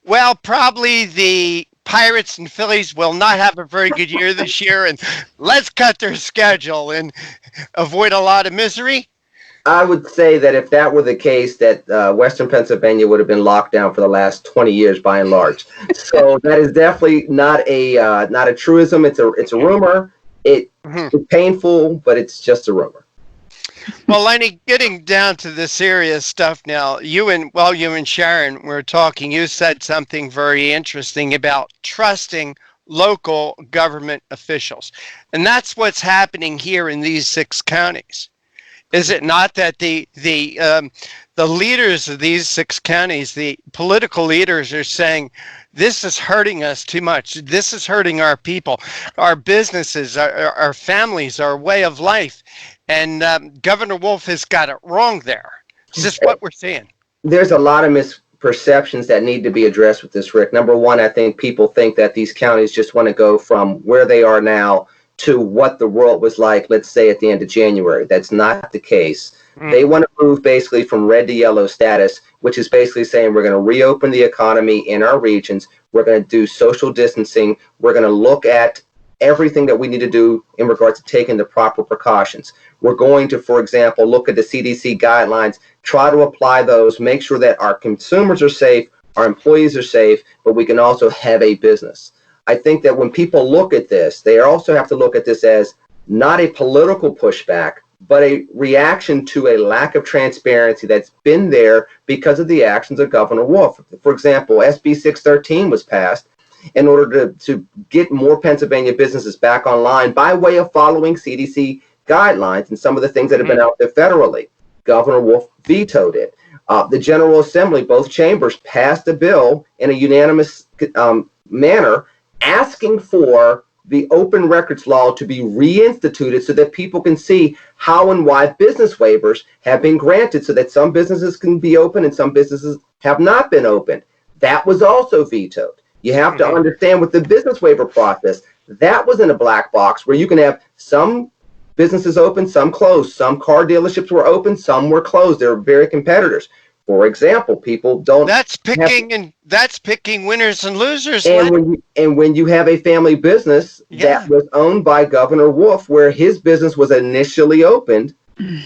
S1: well, probably the Pirates and Phillies will not have a very good year this year, and let's cut their schedule and avoid a lot of misery?
S15: I would say that if that were the case, that Western Pennsylvania would have been locked down for the last 20 years by and large. So that is definitely not a truism. It's a rumor. It's painful, but it's just a rumor.
S1: Well, Lenny, getting down to the serious stuff now, you and Sharron were talking, you said something very interesting about trusting local government officials. And that's what's happening here in these 6 counties. Is it not that the leaders of these 6 counties, the political leaders, are saying, this is hurting us too much. This is hurting our people, our businesses, our families, our way of life. And Governor Wolf has got it wrong there. It's just what we're seeing.
S15: There's a lot of misperceptions that need to be addressed with this, Rick. Number one, I think people think that these counties just want to go from where they are now to what the world was like, let's say, at the end of January. That's not the case. They want to move basically from red to yellow status, which is basically saying we're going to reopen the economy in our regions. We're going to do social distancing. We're going to look at everything that we need to do in regards to taking the proper precautions. We're going to, for example, look at the CDC guidelines, try to apply those, make sure that our consumers are safe, our employees are safe, but we can also have a business. I think that when people look at this, they also have to look at this as not a political pushback, but a reaction to a lack of transparency that's been there because of the actions of Governor Wolf. For example, SB 613 was passed in order to get more Pennsylvania businesses back online by way of following CDC guidelines and some of the things that have been out there federally. Governor Wolf vetoed it. The General Assembly, both chambers, passed a bill in a unanimous manner asking for the open records law to be reinstituted so that people can see how and why business waivers have been granted so that some businesses can be open and some businesses have not been opened. That was also vetoed. You have to understand with the business waiver process, that was in a black box where you can have some businesses open, some closed. Some car dealerships were open, some were closed. They were very competitors. For example, people don't.
S1: That's picking winners and losers.
S15: And when you have a family business that was owned by Governor Wolf, where his business was initially opened,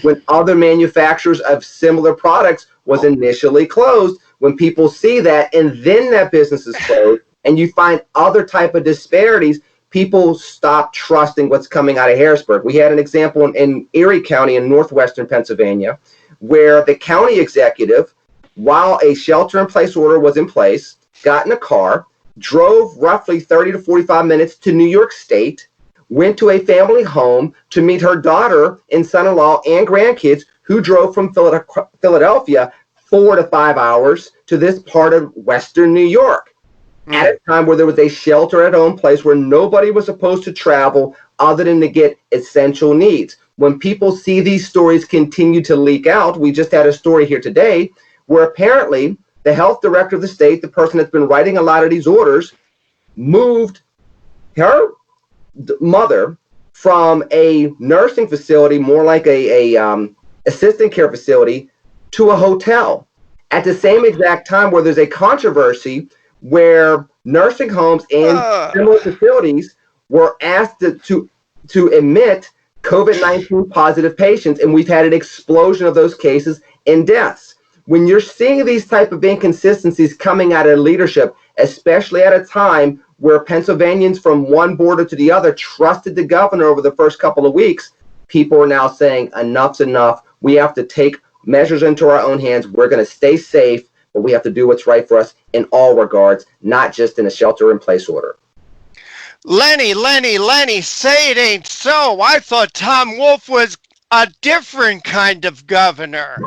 S15: when other manufacturers of similar products was initially closed. When people see that and then that business is closed and you find other type of disparities, people stop trusting what's coming out of Harrisburg. We had an example in Erie County in northwestern Pennsylvania where the county executive, while a shelter-in-place order was in place, got in a car, drove roughly 30 to 45 minutes to New York State, went to a family home to meet her daughter and son-in-law and grandkids who drove from Philadelphia 4 to 5 hours to this part of Western New York at a time where there was a shelter-at-home place where nobody was supposed to travel other than to get essential needs. When people see these stories continue to leak out, we just had a story here today where apparently the health director of the state, the person that's been writing a lot of these orders, moved her mother from a nursing facility, more like a assistant care facility, to a hotel at the same exact time where there's a controversy where nursing homes and similar facilities were asked to admit COVID-19 positive patients, and we've had an explosion of those cases and deaths. When you're seeing these type of inconsistencies coming out of leadership, especially at a time where Pennsylvanians from one border to the other trusted the governor over the first couple of weeks, people are now saying enough's enough. We have to take measures into our own hands. We're going to stay safe, but we have to do what's right for us in all regards, not just in a shelter-in-place order.
S1: Lenny, say it ain't so. I thought Tom Wolf was a different kind of governor.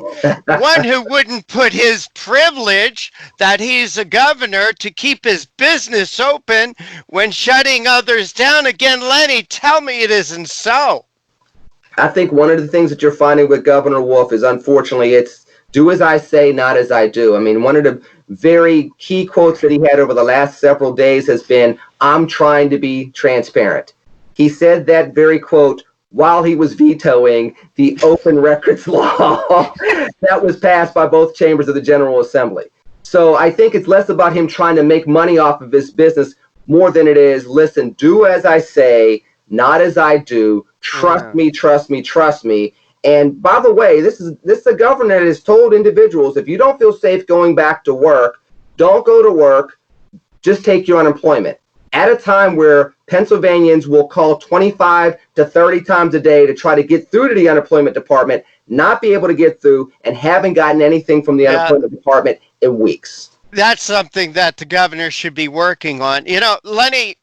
S1: One who wouldn't put his privilege that he's a governor to keep his business open when shutting others down. Again, Lenny, tell me it isn't so.
S15: I think one of the things that you're finding with Governor Wolf is, unfortunately, it's do as I say, not as I do. I mean, one of the very key quotes that he had over the last several days has been, I'm trying to be transparent. He said that very quote while he was vetoing the open records law that was passed by both chambers of the General Assembly. So I think it's less about him trying to make money off of his business more than it is, listen, do as I say, not as I do. Trust me, trust me, trust me. And by the way, this is a governor that has told individuals, if you don't feel safe going back to work, don't go to work, just take your unemployment. At a time where Pennsylvanians will call 25 to 30 times a day to try to get through to the unemployment department, not be able to get through, and haven't gotten anything from the unemployment department in weeks.
S1: That's something that the governor should be working on. You know, Lenny,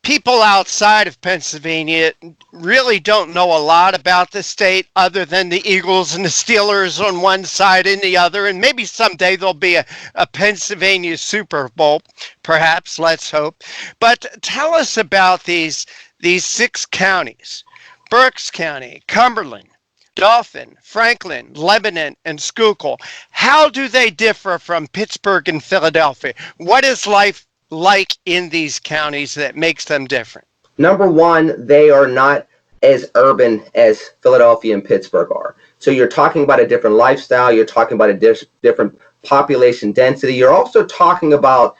S1: people outside of Pennsylvania really don't know a lot about the state other than the Eagles and the Steelers on one side and the other, and maybe someday there'll be a Pennsylvania Super Bowl, perhaps, let's hope. But tell us about these 6 counties, Berks County, Cumberland, Dauphin, Franklin, Lebanon, and Schuylkill. How do they differ from Pittsburgh and Philadelphia? What is life like in these counties that makes them different?
S15: Number one, they are not as urban as Philadelphia and Pittsburgh are. So you're talking about a different lifestyle. You're talking about a different population density. You're also talking about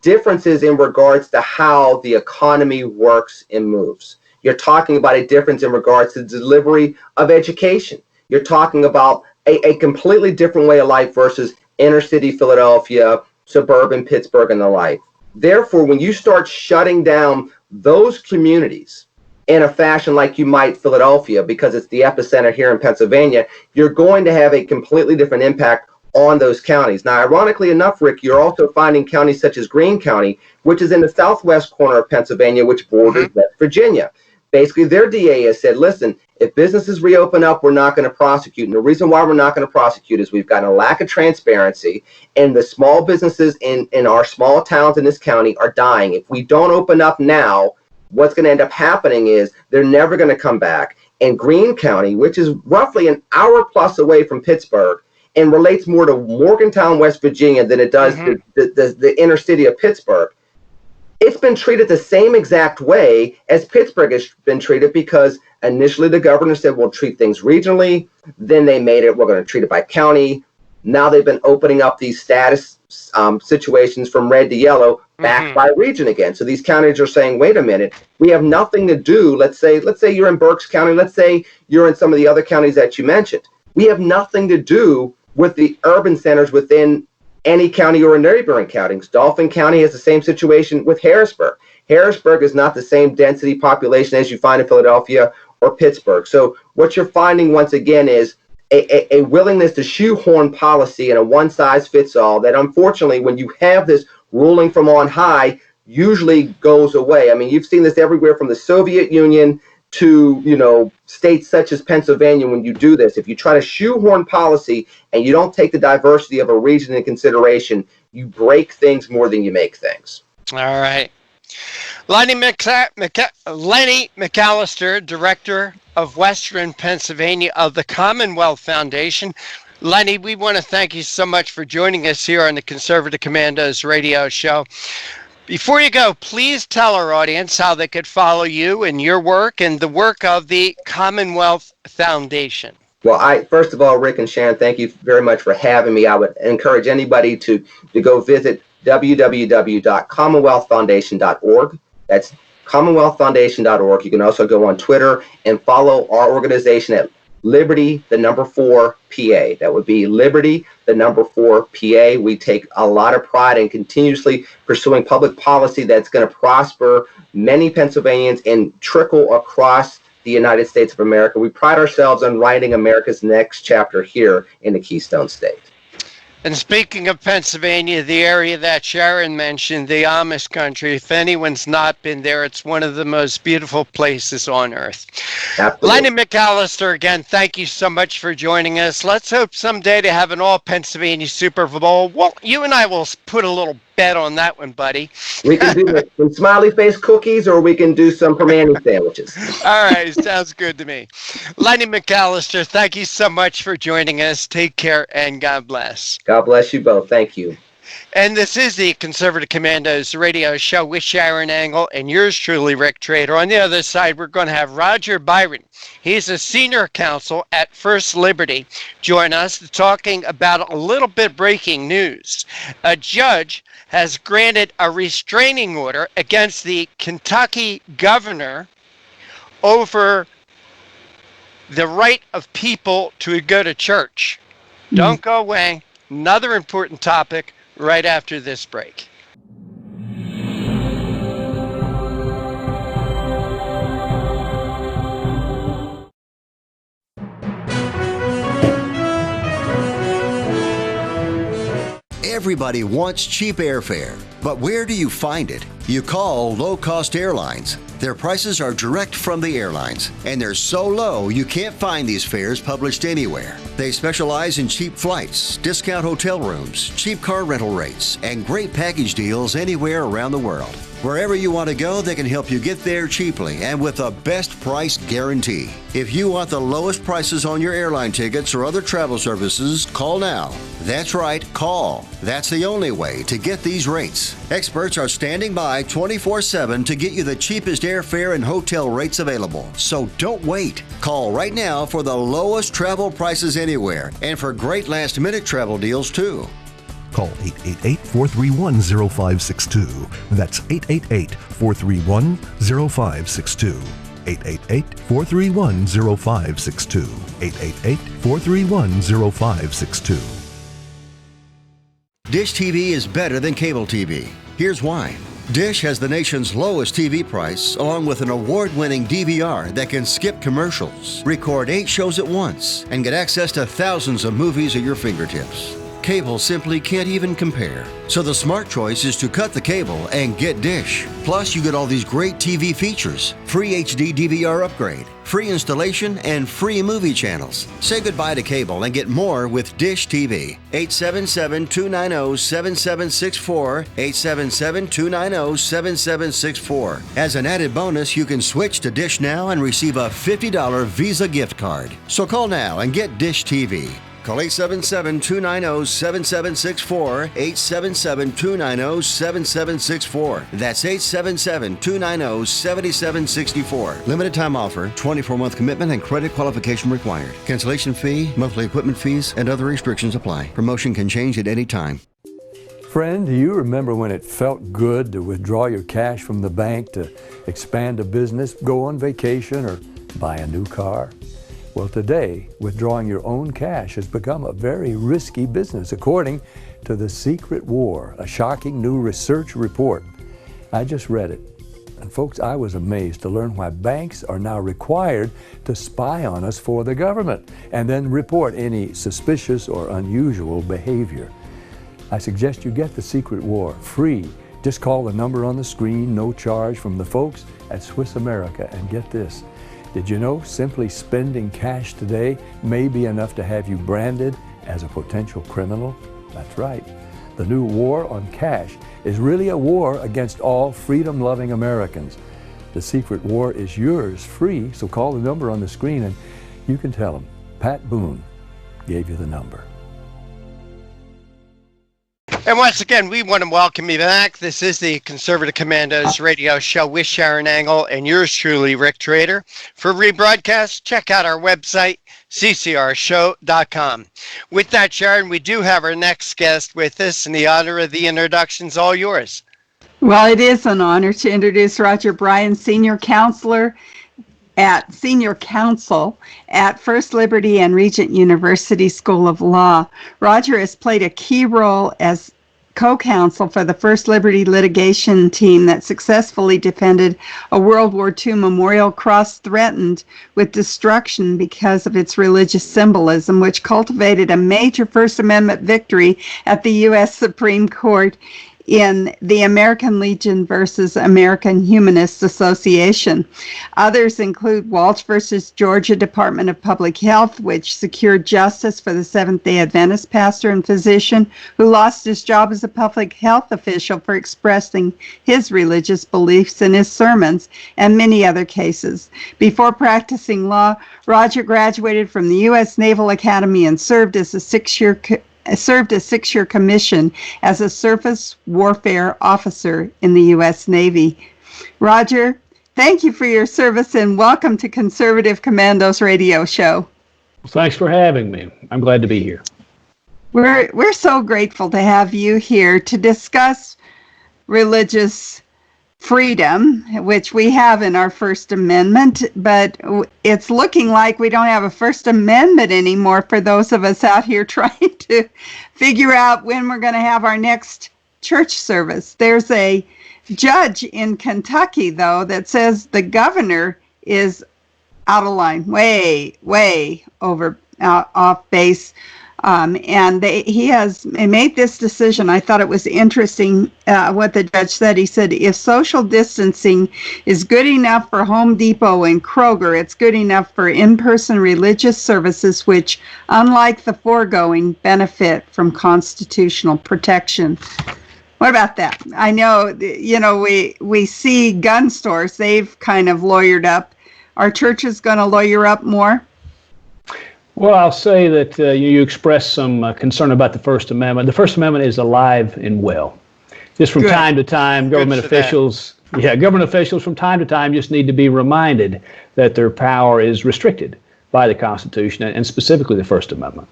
S15: differences in regards to how the economy works and moves. You're talking about a difference in regards to the delivery of education. You're talking about a completely different way of life versus inner city Philadelphia, suburban Pittsburgh, and the like. Therefore, when you start shutting down those communities in a fashion like you might Philadelphia, because it's the epicenter here in Pennsylvania, you're going to have a completely different impact on those counties. Now, ironically enough, Rick, you're also finding counties such as Greene County, which is in the southwest corner of Pennsylvania, which borders West Virginia. Basically, their DA has said, listen, if businesses reopen up, we're not going to prosecute. And the reason why we're not going to prosecute is we've got a lack of transparency, and the small businesses in our small towns in this county are dying. If we don't open up now, what's going to end up happening is they're never going to come back. And Greene County, which is roughly an hour plus away from Pittsburgh and relates more to Morgantown, West Virginia than it does the inner city of Pittsburgh, it's been treated the same exact way as Pittsburgh has been treated, because initially the governor said we'll treat things regionally. Then they made it, we're going to treat it by county. Now they've been opening up these status situations from red to yellow back by region again. So these counties are saying, wait a minute, we have nothing to do. Let's say you're in Berks County. Let's say you're in some of the other counties that you mentioned. We have nothing to do with the urban centers within any county or neighboring counties. Dauphin County has the same situation with Harrisburg. Harrisburg is not the same density population as you find in Philadelphia or Pittsburgh. So what you're finding once again is a willingness to shoehorn policy in a one-size-fits-all that unfortunately when you have this ruling from on high usually goes away. I mean, you've seen this everywhere from the Soviet Union to, you know, states such as Pennsylvania. When you do this, if you try to shoehorn policy and you don't take the diversity of a region in consideration, you break things more than you make things.
S1: All right. Lenny McAllister, Director of Western Pennsylvania of the Commonwealth Foundation. Lenny, we want to thank you so much for joining us here on the Conservative Commandos radio show. Before you go, please tell our audience how they could follow you and your work and the work of the Commonwealth Foundation.
S15: Well, first of all, Rick and Sharon, thank you very much for having me. I would encourage anybody to go visit www.commonwealthfoundation.org. That's commonwealthfoundation.org. You can also go on Twitter and follow our organization at Liberty, the number 4 PA. That would be Liberty, the number 4 PA. We take a lot of pride in continuously pursuing public policy that's going to prosper many Pennsylvanians and trickle across the United States of America. We pride ourselves on writing America's next chapter here in the Keystone State.
S1: And speaking of Pennsylvania, the area that Sharon mentioned, the Amish country, if anyone's not been there, it's one of the most beautiful places on earth.
S15: Absolutely.
S1: Lenny McAllister, again, thank you so much for joining us. Let's hope someday to have an all-Pennsylvania Super Bowl. Well, you and I will put a little bet on that one, buddy.
S15: We can do some smiley face cookies or we can do some permani sandwiches.
S1: All right, sounds good to me. Lenny McAllister, thank you so much for joining us. Take care and God bless.
S15: God bless you both. Thank you.
S1: And this is the Conservative Commandos radio show with Sharron Angle and yours truly, Rick Trader. On the other side, we're going to have Roger Byron. He's a senior counsel at First Liberty. Join us talking about a little bit breaking news. A judge has granted a restraining order against the Kentucky governor over the right of people to go to church. Don't go away. Another important topic right after this break.
S20: Everybody wants cheap airfare, but where do you find it? You call low-cost airlines. Their prices are direct from the airlines, and they're so low you can't find these fares published anywhere. They specialize in cheap flights, discount hotel rooms, cheap car rental rates, and great package deals anywhere around the world. Wherever you want to go, they can help you get there cheaply and with a best price guarantee. If you want the lowest prices on your airline tickets or other travel services, call now. That's right, call. That's the only way to get these rates. Experts are standing by 24/7 to get you the cheapest airfare and hotel rates available. So don't wait. Call right now for the lowest travel prices anywhere and for great last-minute travel deals too.
S21: Call 888-431-0562. That's 888-431-0562. 888-431-0562. 888-431-0562.
S20: Dish TV is better than cable TV. Here's why. Dish has the nation's lowest TV price, along with an award-winning DVR that can skip commercials, record 8 shows at once, and get access to thousands of movies at your fingertips. Cable simply can't even compare. So the smart choice is to cut the cable and get Dish. Plus, you get all these great TV features, free HD DVR upgrade, free installation, and free movie channels. Say goodbye to cable and get more with Dish TV. 877-290-7764, 877-290-7764. As an added bonus, you can switch to Dish now and receive a $50 Visa gift card. So call now and get Dish TV. Call 877-290-7764, 877-290-7764. That's 877-290-7764. Limited time offer, 24-month commitment and credit qualification required. Cancellation fee, monthly equipment fees, and other restrictions apply. Promotion can change at any time.
S3: Friend, do you remember when it felt good to withdraw your cash from the bank to expand a business, go on vacation, or buy a new car? Well, today, withdrawing your own cash has become a very risky business, according to The Secret War, a shocking new research report. I just read it. And folks, I was amazed to learn why banks are now required to spy on us for the government and then report any suspicious or unusual behavior. I suggest you get The Secret War free. Just call the number on the screen, no charge, from the folks at Swiss America. And get this, did you know simply spending cash today may be enough to have you branded as a potential criminal? That's right. The new war on cash is really a war against all freedom-loving Americans. The Secret War is yours free, so call the number on the screen and you can tell them Pat Boone gave you the number.
S1: And once again, we want to welcome you back. This is the Conservative Commandos radio show with Sharron Angle and yours truly, Rick Trader. For rebroadcast, check out our website, CCRShow.com. With that, Sharron, we do have our next guest with us, and the honor of the introduction's all yours.
S2: Well, it is an honor to introduce Roger Byron, Senior Counsel at First Liberty and Regent University School of Law. Roger has played a key role as co-counsel for the First Liberty litigation team that successfully defended a World War II memorial cross threatened with destruction because of its religious symbolism, which cultivated a major First Amendment victory at the U.S. Supreme Court in the American Legion versus American Humanist Association. Others include Walsh versus Georgia Department of Public Health, which secured justice for the Seventh-day Adventist pastor and physician who lost his job as a public health official for expressing his religious beliefs in his sermons, and many other cases. Before practicing law, Roger graduated from the U.S. Naval Academy and served as a six-year commission as a surface warfare officer in the U.S. Navy. Roger, thank you for your service and welcome to Conservative Commandos radio show.
S6: Thanks for having me. I'm glad to be here.
S2: We're so grateful to have you here to discuss religious freedom, which we have in our First Amendment, but it's looking like we don't have a First Amendment anymore for those of us out here trying to figure out when we're going to have our next church service. There's a judge in Kentucky, though, that says the governor is out of line, way over off base. And he has made this decision. I thought it was interesting what the judge said. He said, if social distancing is good enough for Home Depot and Kroger, it's good enough for in-person religious services, which, unlike the foregoing, benefit from constitutional protection. What about that? I know, we see gun stores, they've kind of lawyered up. Are churches going to lawyer up more?
S6: Well, I'll say that you expressed some concern about the First Amendment. The First Amendment is alive and well. Just from time to time, government officials from time to time just need to be reminded that their power is restricted by the Constitution and specifically the First Amendment.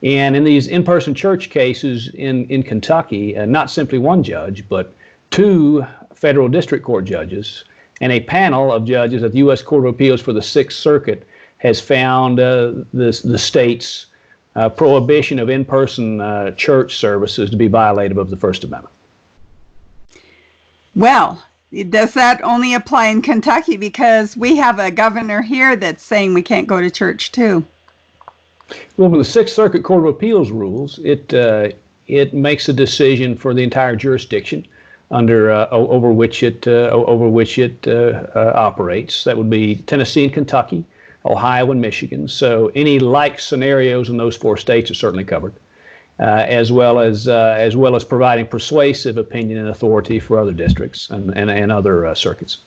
S6: And in these in-person church cases in Kentucky, not simply one judge, but two federal district court judges and a panel of judges at the U.S. Court of Appeals for the Sixth Circuit has found the state's prohibition of in-person church services to be violative of the First Amendment.
S2: Well, does that only apply in Kentucky? Because we have a governor here that's saying we can't go to church too.
S6: Well, with the Sixth Circuit Court of Appeals rules, it makes a decision for the entire jurisdiction over which it operates. That would be Tennessee and Kentucky, Ohio and Michigan. So any like scenarios in those four states are certainly covered, as well as providing persuasive opinion and authority for other districts and other circuits.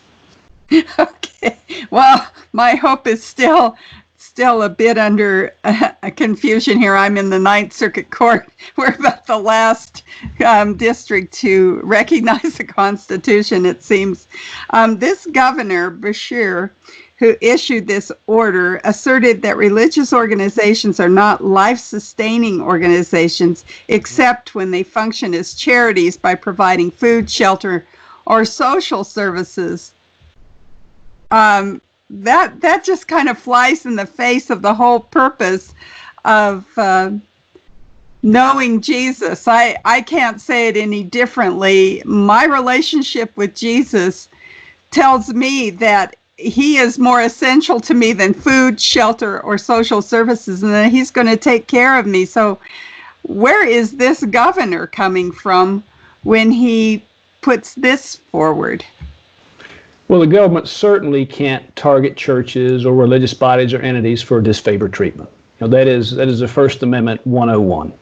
S2: Okay. Well, my hope is still a bit under a confusion here. I'm in the Ninth Circuit Court. We're about the last district to recognize the Constitution, it seems. This governor, Bashir, who issued this order, asserted that religious organizations are not life-sustaining organizations except when they function as charities by providing food, shelter, or social services. That just kind of flies in the face of the whole purpose of knowing Jesus. I can't say it any differently. My relationship with Jesus tells me that he is more essential to me than food, shelter, or social services, and that he's going to take care of me. So where is this governor coming from when he puts this forward?
S6: Well, the government certainly can't target churches or religious bodies or entities for disfavored treatment. That is the First Amendment 101.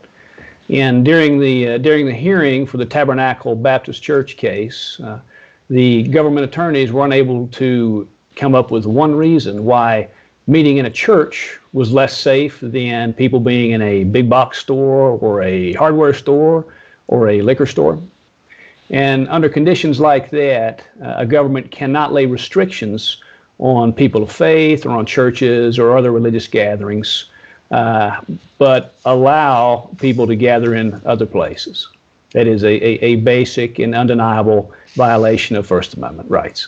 S6: And during the hearing for the Tabernacle Baptist Church case, the government attorneys were unable to come up with one reason why meeting in a church was less safe than people being in a big box store or a hardware store or a liquor store. And under conditions like that, a government cannot lay restrictions on people of faith or on churches or other religious gatherings, but allow people to gather in other places. That is a basic and undeniable violation of First Amendment rights.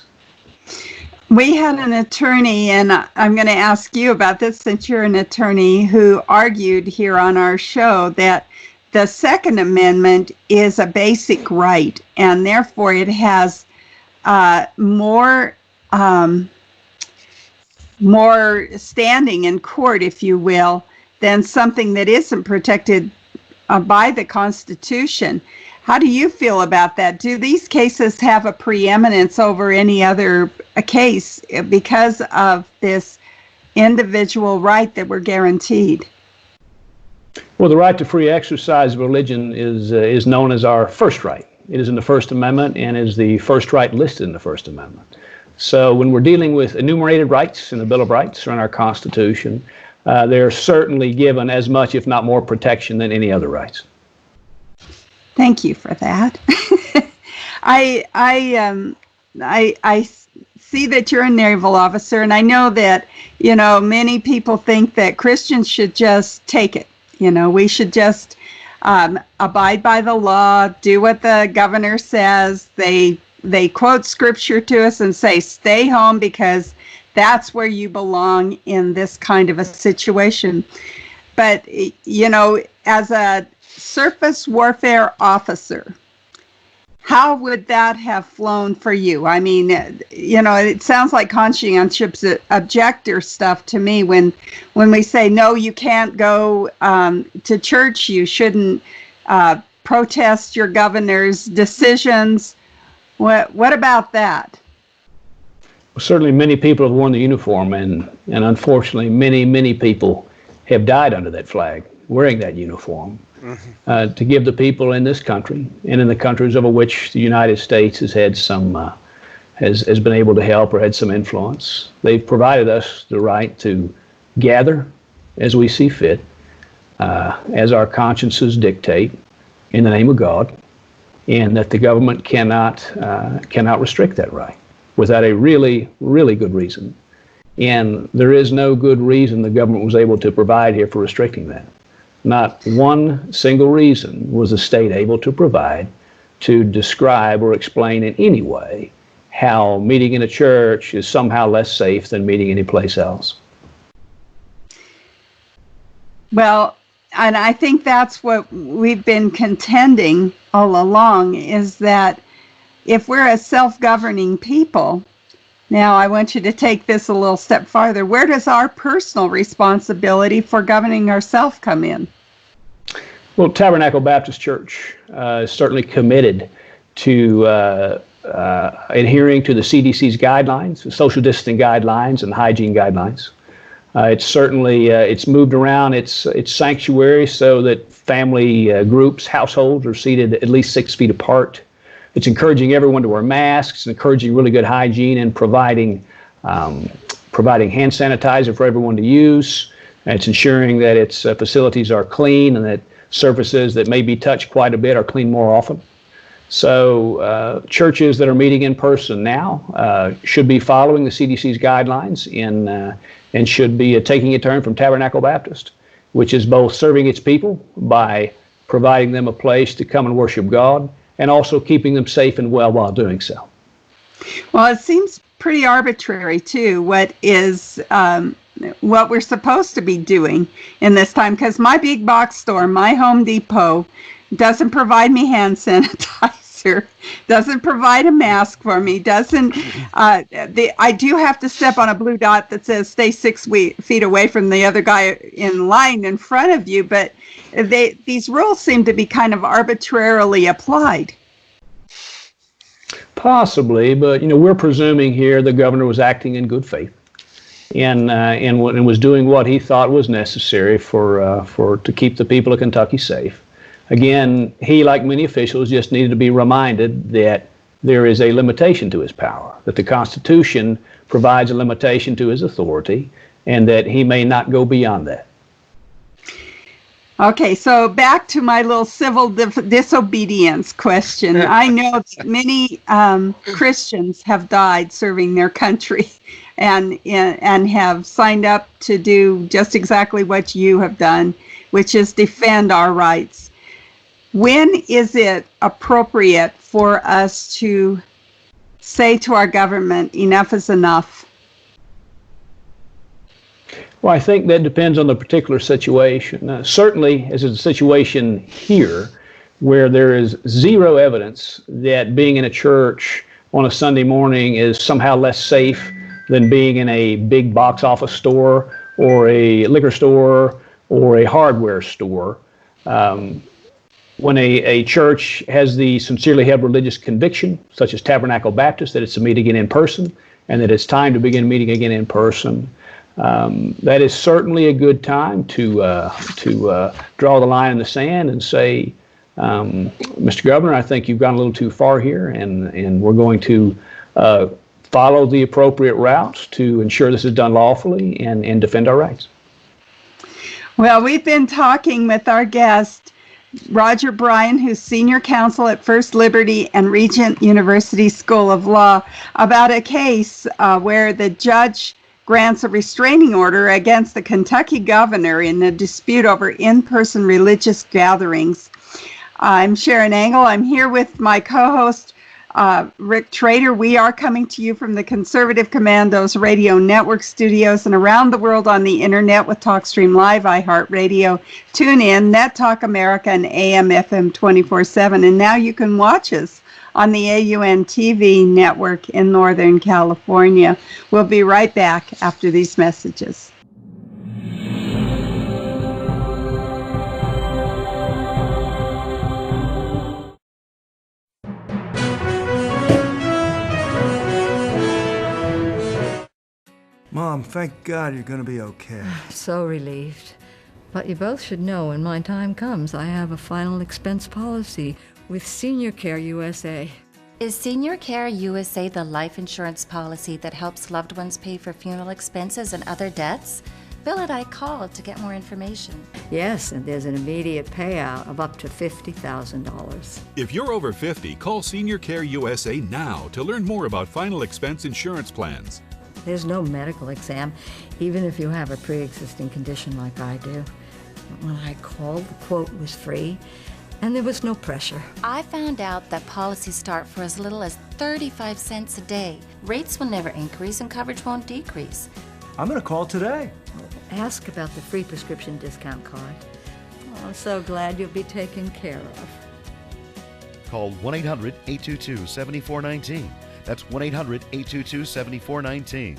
S2: We had an attorney, and I'm going to ask you about this since you're an attorney, who argued here on our show that the Second Amendment is a basic right, and therefore it has more standing in court, if you will, than something that isn't protected by the Constitution. How do you feel about that? Do these cases have a preeminence over any other case because of this individual right that we're guaranteed?
S6: Well, the right to free exercise of religion is known as our first right. It is in the First Amendment and is the first right listed in the First Amendment. So when we're dealing with enumerated rights in the Bill of Rights or in our Constitution, they're certainly given as much, if not more, protection than any other rights.
S2: Thank you for that. I see that you're a naval officer, and I know that, many people think that Christians should just take it. We should just abide by the law, do what the governor says. They quote scripture to us and say, stay home because that's where you belong in this kind of a situation. But, as a surface warfare officer, how would that have flown for you? I mean, it sounds like conscientious objector stuff to me when we say, no, you can't go to church, you shouldn't protest your governor's decisions. What about that?
S6: Well, certainly many people have worn the uniform, and unfortunately many people have died under that flag, wearing that uniform. To give the people in this country and in the countries over which the United States has had some has been able to help or had some influence. They've provided us the right to gather as we see fit, as our consciences dictate, in the name of God, and that the government cannot restrict that right without a really good reason. And there is no good reason the government was able to provide here for restricting that. Not one single reason was the state able to provide to describe or explain in any way how meeting in a church is somehow less safe than meeting anyplace else. Well,
S2: and I think that's what we've been contending all along, is that if we're a self-governing people, now I want you to take this a little step farther. Where does our personal responsibility for governing ourselves come in?
S6: Well, Tabernacle Baptist Church is certainly committed to adhering to the CDC's guidelines, the social distancing guidelines and hygiene guidelines. It's certainly it's moved around its sanctuary so that family groups, households are seated at least 6 feet apart. It's encouraging everyone to wear masks, encouraging really good hygiene, and providing hand sanitizer for everyone to use. And it's ensuring that its facilities are clean and that surfaces that may be touched quite a bit are cleaned more often. So churches that are meeting in person now should be following the CDC's guidelines and should be taking a turn from Tabernacle Baptist, which is both serving its people by providing them a place to come and worship God and also keeping them safe and well while doing so.
S2: Well, it seems pretty arbitrary, too, what we're supposed to be doing in this time, because my big box store, my Home Depot, doesn't provide me hand sanitizer, doesn't provide a mask for me, I do have to step on a blue dot that says stay 6 feet away from the other guy in line in front of you, but these rules seem to be kind of arbitrarily applied.
S6: Possibly, but we're presuming here the governor was acting in good faith and was doing what he thought was necessary to keep the people of Kentucky safe. Again, he, like many officials, just needed to be reminded that there is a limitation to his power, that the Constitution provides a limitation to his authority, and that he may not go beyond that.
S2: Okay, so back to my little civil disobedience question. I know that many Christians have died serving their country and have signed up to do just exactly what you have done, which is defend our rights. When is it appropriate for us to say to our government, enough is enough?
S6: Well, I think that depends on the particular situation. Certainly, as is a situation here, where there is zero evidence that being in a church on a Sunday morning is somehow less safe than being in a big box office store or a liquor store or a hardware store. When a church has the sincerely held religious conviction, such as Tabernacle Baptist, that it's to meet again in person and that it's time to begin meeting again in person, that is certainly a good time to draw the line in the sand and say, Mr. Governor, I think you've gone a little too far here, and we're going to follow the appropriate routes to ensure this is done lawfully and defend our rights.
S2: Well, we've been talking with our guest, Roger Byron, who's senior counsel at First Liberty and Regent University School of Law, about a case where the judge grants a restraining order against the Kentucky governor in a dispute over in-person religious gatherings. I'm Sharron Angle. I'm here with my co-host, Rick Trader. We are coming to you from the Conservative Commandos Radio Network studios and around the world on the internet with TalkStream Live, iHeartRadio, TuneIn, NetTalk America, and AM/FM 24/7. And now you can watch us on the AUN TV network in Northern California. We'll be right back after these messages.
S5: Mom, thank God you're going to be okay.
S4: So relieved. But you both should know when my time comes, I have a final expense policy with Senior Care USA.
S22: Is Senior Care USA the life insurance policy that helps loved ones pay for funeral expenses and other debts? Bill and I called to get more information.
S4: Yes, and there's an immediate payout of up to $50,000.
S23: If you're over 50, call Senior Care USA now to learn more about final expense insurance plans.
S4: There's no medical exam, even if you have a pre-existing condition like I do. When I called, the quote was free, and there was no pressure.
S22: I found out that policies start for as little as 35 cents a day. Rates will never increase and coverage won't decrease.
S5: I'm going to call today.
S4: Ask about the free prescription discount card. Oh, I'm so glad you'll be taken care of.
S24: Call 1-800-822-7419. That's 1-800-822-7419.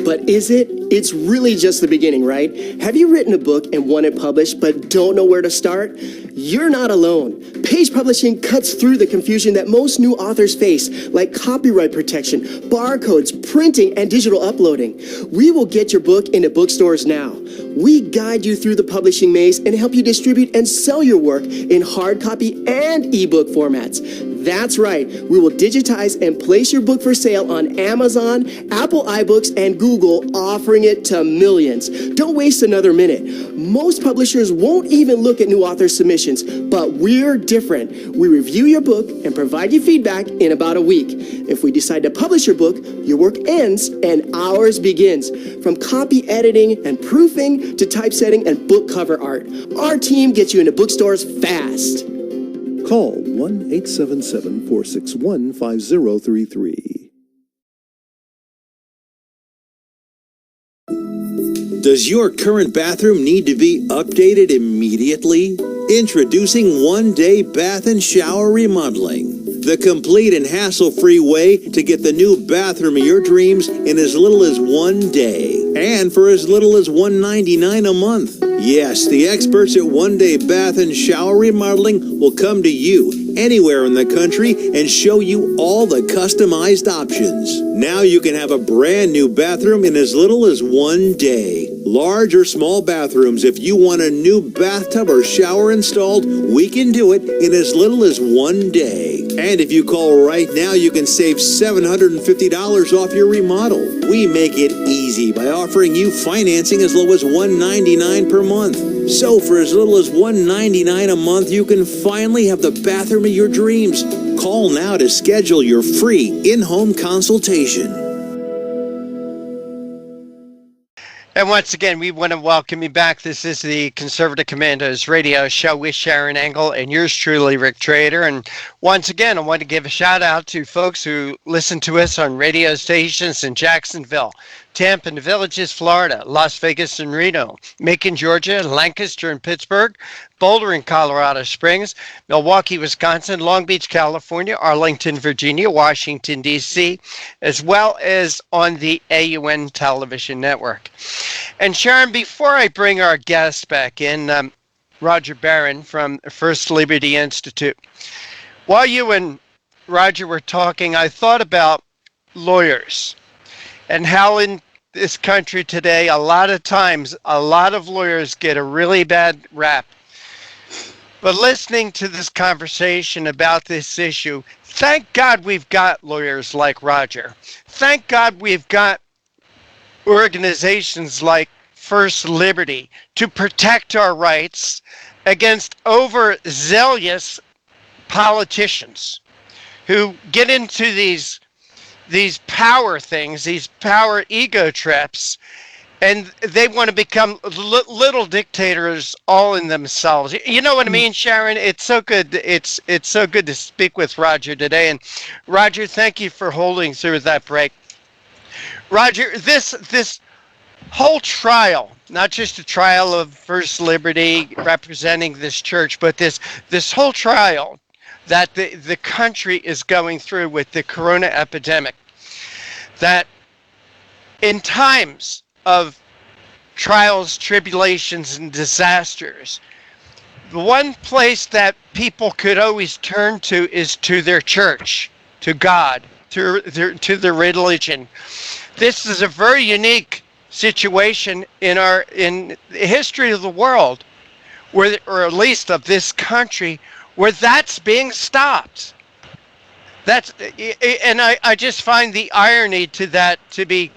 S8: But is it? It's really just the beginning, right? Have you written a book and want it published but don't know where to start? You're not alone. Page publishing cuts through the confusion that most new authors face, like copyright protection, barcodes, printing, and digital uploading. We will get your book into bookstores now. We guide you through the publishing maze and help you distribute and sell your work in hard copy and ebook formats. That's right. We will digitize and place your book for sale on Amazon, Apple iBooks, and Google, offering it to millions. Don't waste another minute. Most publishers won't even look at new author submissions, but we're different. We review your book and provide you feedback in about a week. If we decide to publish your book, your work ends and ours begins. From copy editing and proofing to typesetting and book cover art, our team gets you into bookstores fast.
S7: Call 1-877-461-5033.
S9: Does your current bathroom need to be updated immediately? Introducing One Day Bath and Shower Remodeling, the complete and hassle-free way to get the new bathroom of your dreams in as little as 1 day, and for as little as $1.99 a month. Yes, the experts at One Day Bath and Shower Remodeling will come to you anywhere in the country and show you all the customized options. Now you can have a brand new bathroom in as little as 1 day. Large or small bathrooms, if you want a new bathtub or shower installed, we can do it in as little as 1 day. And if you call right now, you can save $750 off your remodel. We make it easy by offering you financing as low as $199 per month. So for as little as $199 a month, you can finally have the bathroom of your dreams. Call now to schedule your free in-home consultation.
S1: And once again, we want to welcome you back. This is the Conservative Commandos radio show with Sharron Angle and yours truly, Rick Trader. And once again, I want to give a shout out to folks who listen to us on radio stations in Jacksonville, Tampa and the Villages, Florida, Las Vegas and Reno, Macon, Georgia, Lancaster and Pittsburgh, Boulder and Colorado Springs, Milwaukee, Wisconsin, Long Beach, California, Arlington, Virginia, Washington, D.C., as well as on the AUN television network. And Sharon, before I bring our guest back in, Roger Byron from First Liberty Institute, while you and Roger were talking, I thought about lawyers and how in this country today, a lot of times, a lot of lawyers get a really bad rap. But listening to this conversation about this issue, thank God we've got lawyers like Roger. Thank God we've got organizations like First Liberty to protect our rights against overzealous politicians who get into these power things, these power ego trips, and they want to become little dictators all in themselves. You know what I mean, Sharon? It's so good. It's so good to speak with Roger today. And Roger, thank you for holding through that break. Roger, this whole trial, not just the trial of First Liberty representing this church, but this whole trial that the country is going through with the corona epidemic, that in times of trials, tribulations, and disasters, the one place that people could always turn to is to their church, to God, to their religion. This is a very unique situation in the history of the world, where, or at least of this country, where that's being stopped. And I just find the irony to that to be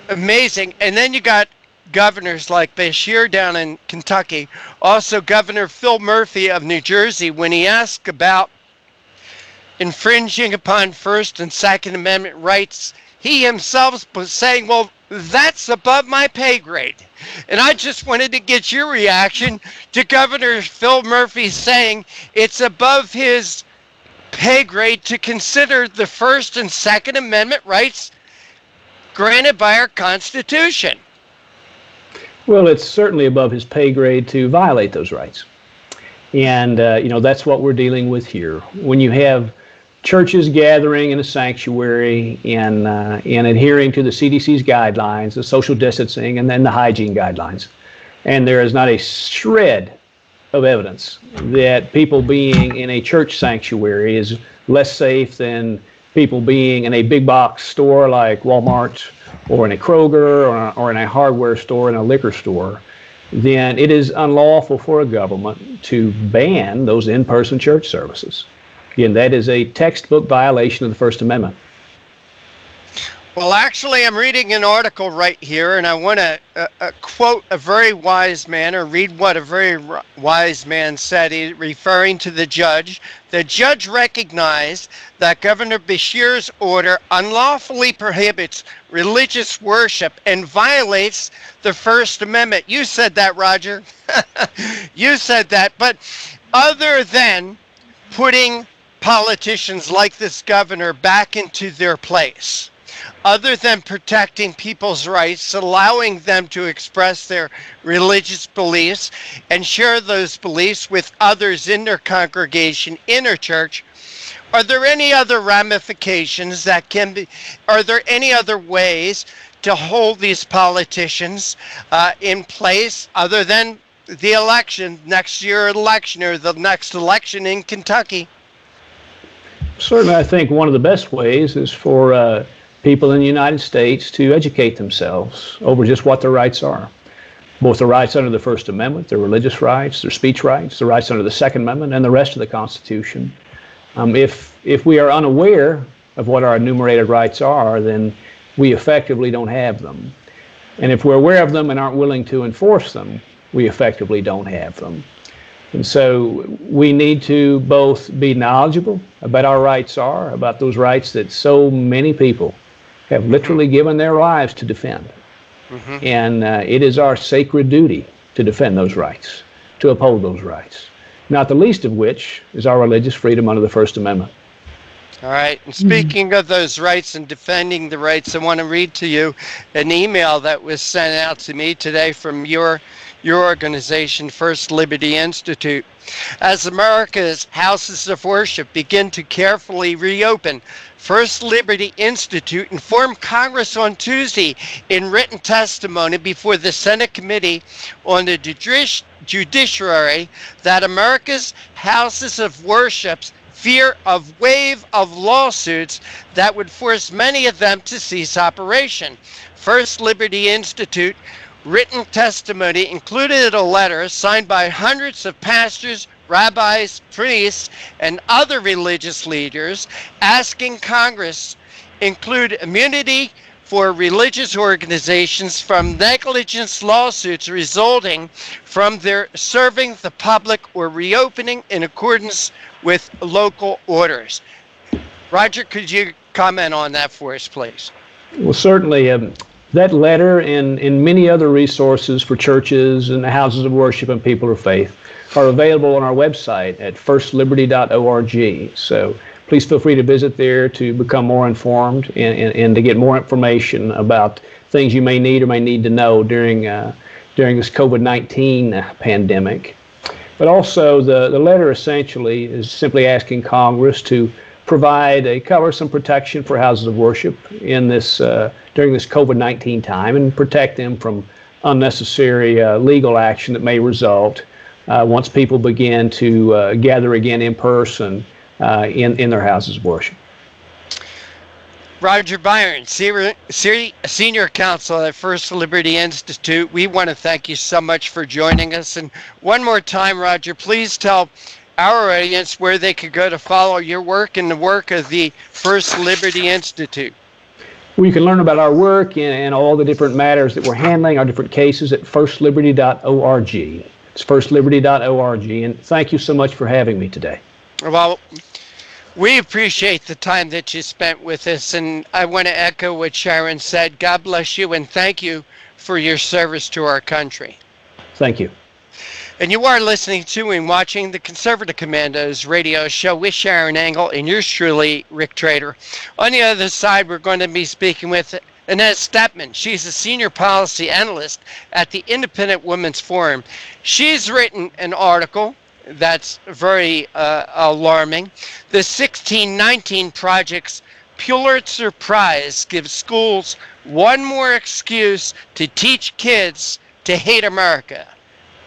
S1: amazing. And then you got governors like Beshear down in Kentucky, also Governor Phil Murphy of New Jersey, when he asked about infringing upon First and Second Amendment rights, he himself was saying, well, that's above my pay grade. And I just wanted to get your reaction to Governor Phil Murphy saying it's above his pay grade to consider the First and Second Amendment rights granted by our Constitution.
S6: Well, it's certainly above his pay grade to violate those rights. And, that's what we're dealing with here. When you have churches gathering in a sanctuary and adhering to the CDC's guidelines, the social distancing, and then the hygiene guidelines, and there is not a shred of evidence that people being in a church sanctuary is less safe than people being in a big box store like Walmart or in a Kroger or in a hardware store and a liquor store, then it is unlawful for a government to ban those in-person church services. Again, that is a textbook violation of the First Amendment.
S1: Well, actually, I'm reading an article right here, and I want to quote a very wise man, or read what a very wise man said, referring to the judge. The judge recognized that Governor Beshear's order unlawfully prohibits religious worship and violates the First Amendment. You said that, Roger. You said that. But other than putting politicians like this governor back into their place, other than protecting people's rights, allowing them to express their religious beliefs and share those beliefs with others in their congregation, in their church, are there any other ramifications that can be, are there any other ways to hold these politicians in place other than the election, next year election, or the next election in Kentucky?
S6: Certainly, I think one of the best ways is for people in the United States to educate themselves over just what their rights are. Both the rights under the First Amendment, their religious rights, their speech rights, the rights under the Second Amendment, and the rest of the Constitution. If we are unaware of what our enumerated rights are, then we effectively don't have them. And if we're aware of them and aren't willing to enforce them, we effectively don't have them. And so we need to both be knowledgeable about our rights are, about those rights that so many people have literally given their lives to defend. And it is our sacred duty to defend those rights, to uphold those rights, not the least of which is our religious freedom under the First Amendment.
S1: All right. And speaking of those rights and defending the rights, I want to read to you an email that was sent out to me today from your organization, First Liberty Institute. As America's houses of worship begin to carefully reopen, First Liberty Institute informed Congress on Tuesday in written testimony before the Senate Committee on the Judiciary that America's houses of worship's fear of wave of lawsuits that would force many of them to cease operation. First Liberty Institute written testimony included a letter signed by hundreds of pastors, rabbis, priests, and other religious leaders asking Congress include immunity for religious organizations from negligence lawsuits resulting from their serving the public or reopening in accordance with local orders. Roger, could you comment on that for us, please?
S6: Well, certainly. That letter and many other resources for churches and houses of worship and people of faith are available on our website at firstliberty.org. So please feel free to visit there to become more informed and to get more information about things you may need or may need to know during this COVID-19 pandemic. But also the letter essentially is simply asking Congress to provide some protection for houses of worship in this during this COVID-19 time and protect them from unnecessary legal action that may result once people begin to gather again in person in their houses of worship.
S1: Roger Byron, Senior Counsel at First Liberty Institute, we want to thank you so much for joining us. And one more time, Roger, please tell our audience where they could go to follow your work and the work of the First Liberty Institute.
S6: Well, you can learn about our work and all the different matters that we're handling, our different cases at firstliberty.org. It's firstliberty.org. And thank you so much for having me today.
S1: Well, we appreciate the time that you spent with us, and I want to echo what Sharron said. God bless you, and thank you for your service to our country.
S6: Thank you.
S1: And you are listening to and watching the Conservative Commandos radio show with Trader Angle and yours truly, Rick Trader. On the other side, we're going to be speaking with Inez Stepman. She's a senior policy analyst at the Independent Women's Forum. She's written an article that's very alarming. The 1619 Project's Pulitzer Prize gives schools one more excuse to teach kids to hate America.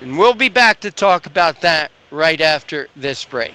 S1: And we'll be back to talk about that right after this break.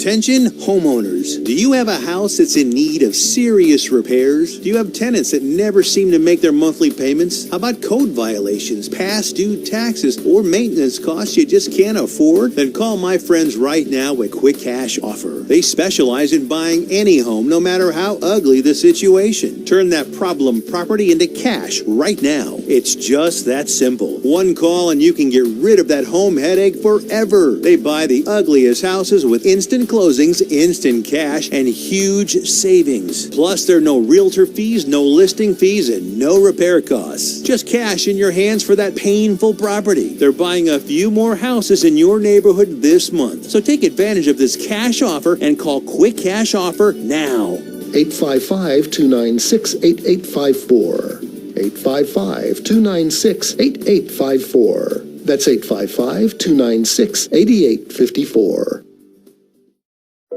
S9: Attention homeowners. Do you have a house that's in need of serious repairs? Do you have tenants that never seem to make their monthly payments? How about code violations, past due taxes, or maintenance costs you just can't afford? Then call my friends right now at Quick Cash Offer. They specialize in buying any home, no matter how ugly the situation. Turn that problem property into cash right now. It's just that simple. One call and you can get rid of that home headache forever. They buy the ugliest houses with instant closings, instant cash, and huge savings. Plus, there are no realtor fees, no listing fees, and no repair costs. Just cash in your hands for that painful property. They're buying a few more houses in your neighborhood this month. So take advantage of this cash offer and call Quick Cash Offer now.
S7: 855-296-8854. 855-296-8854. That's 855-296-8854.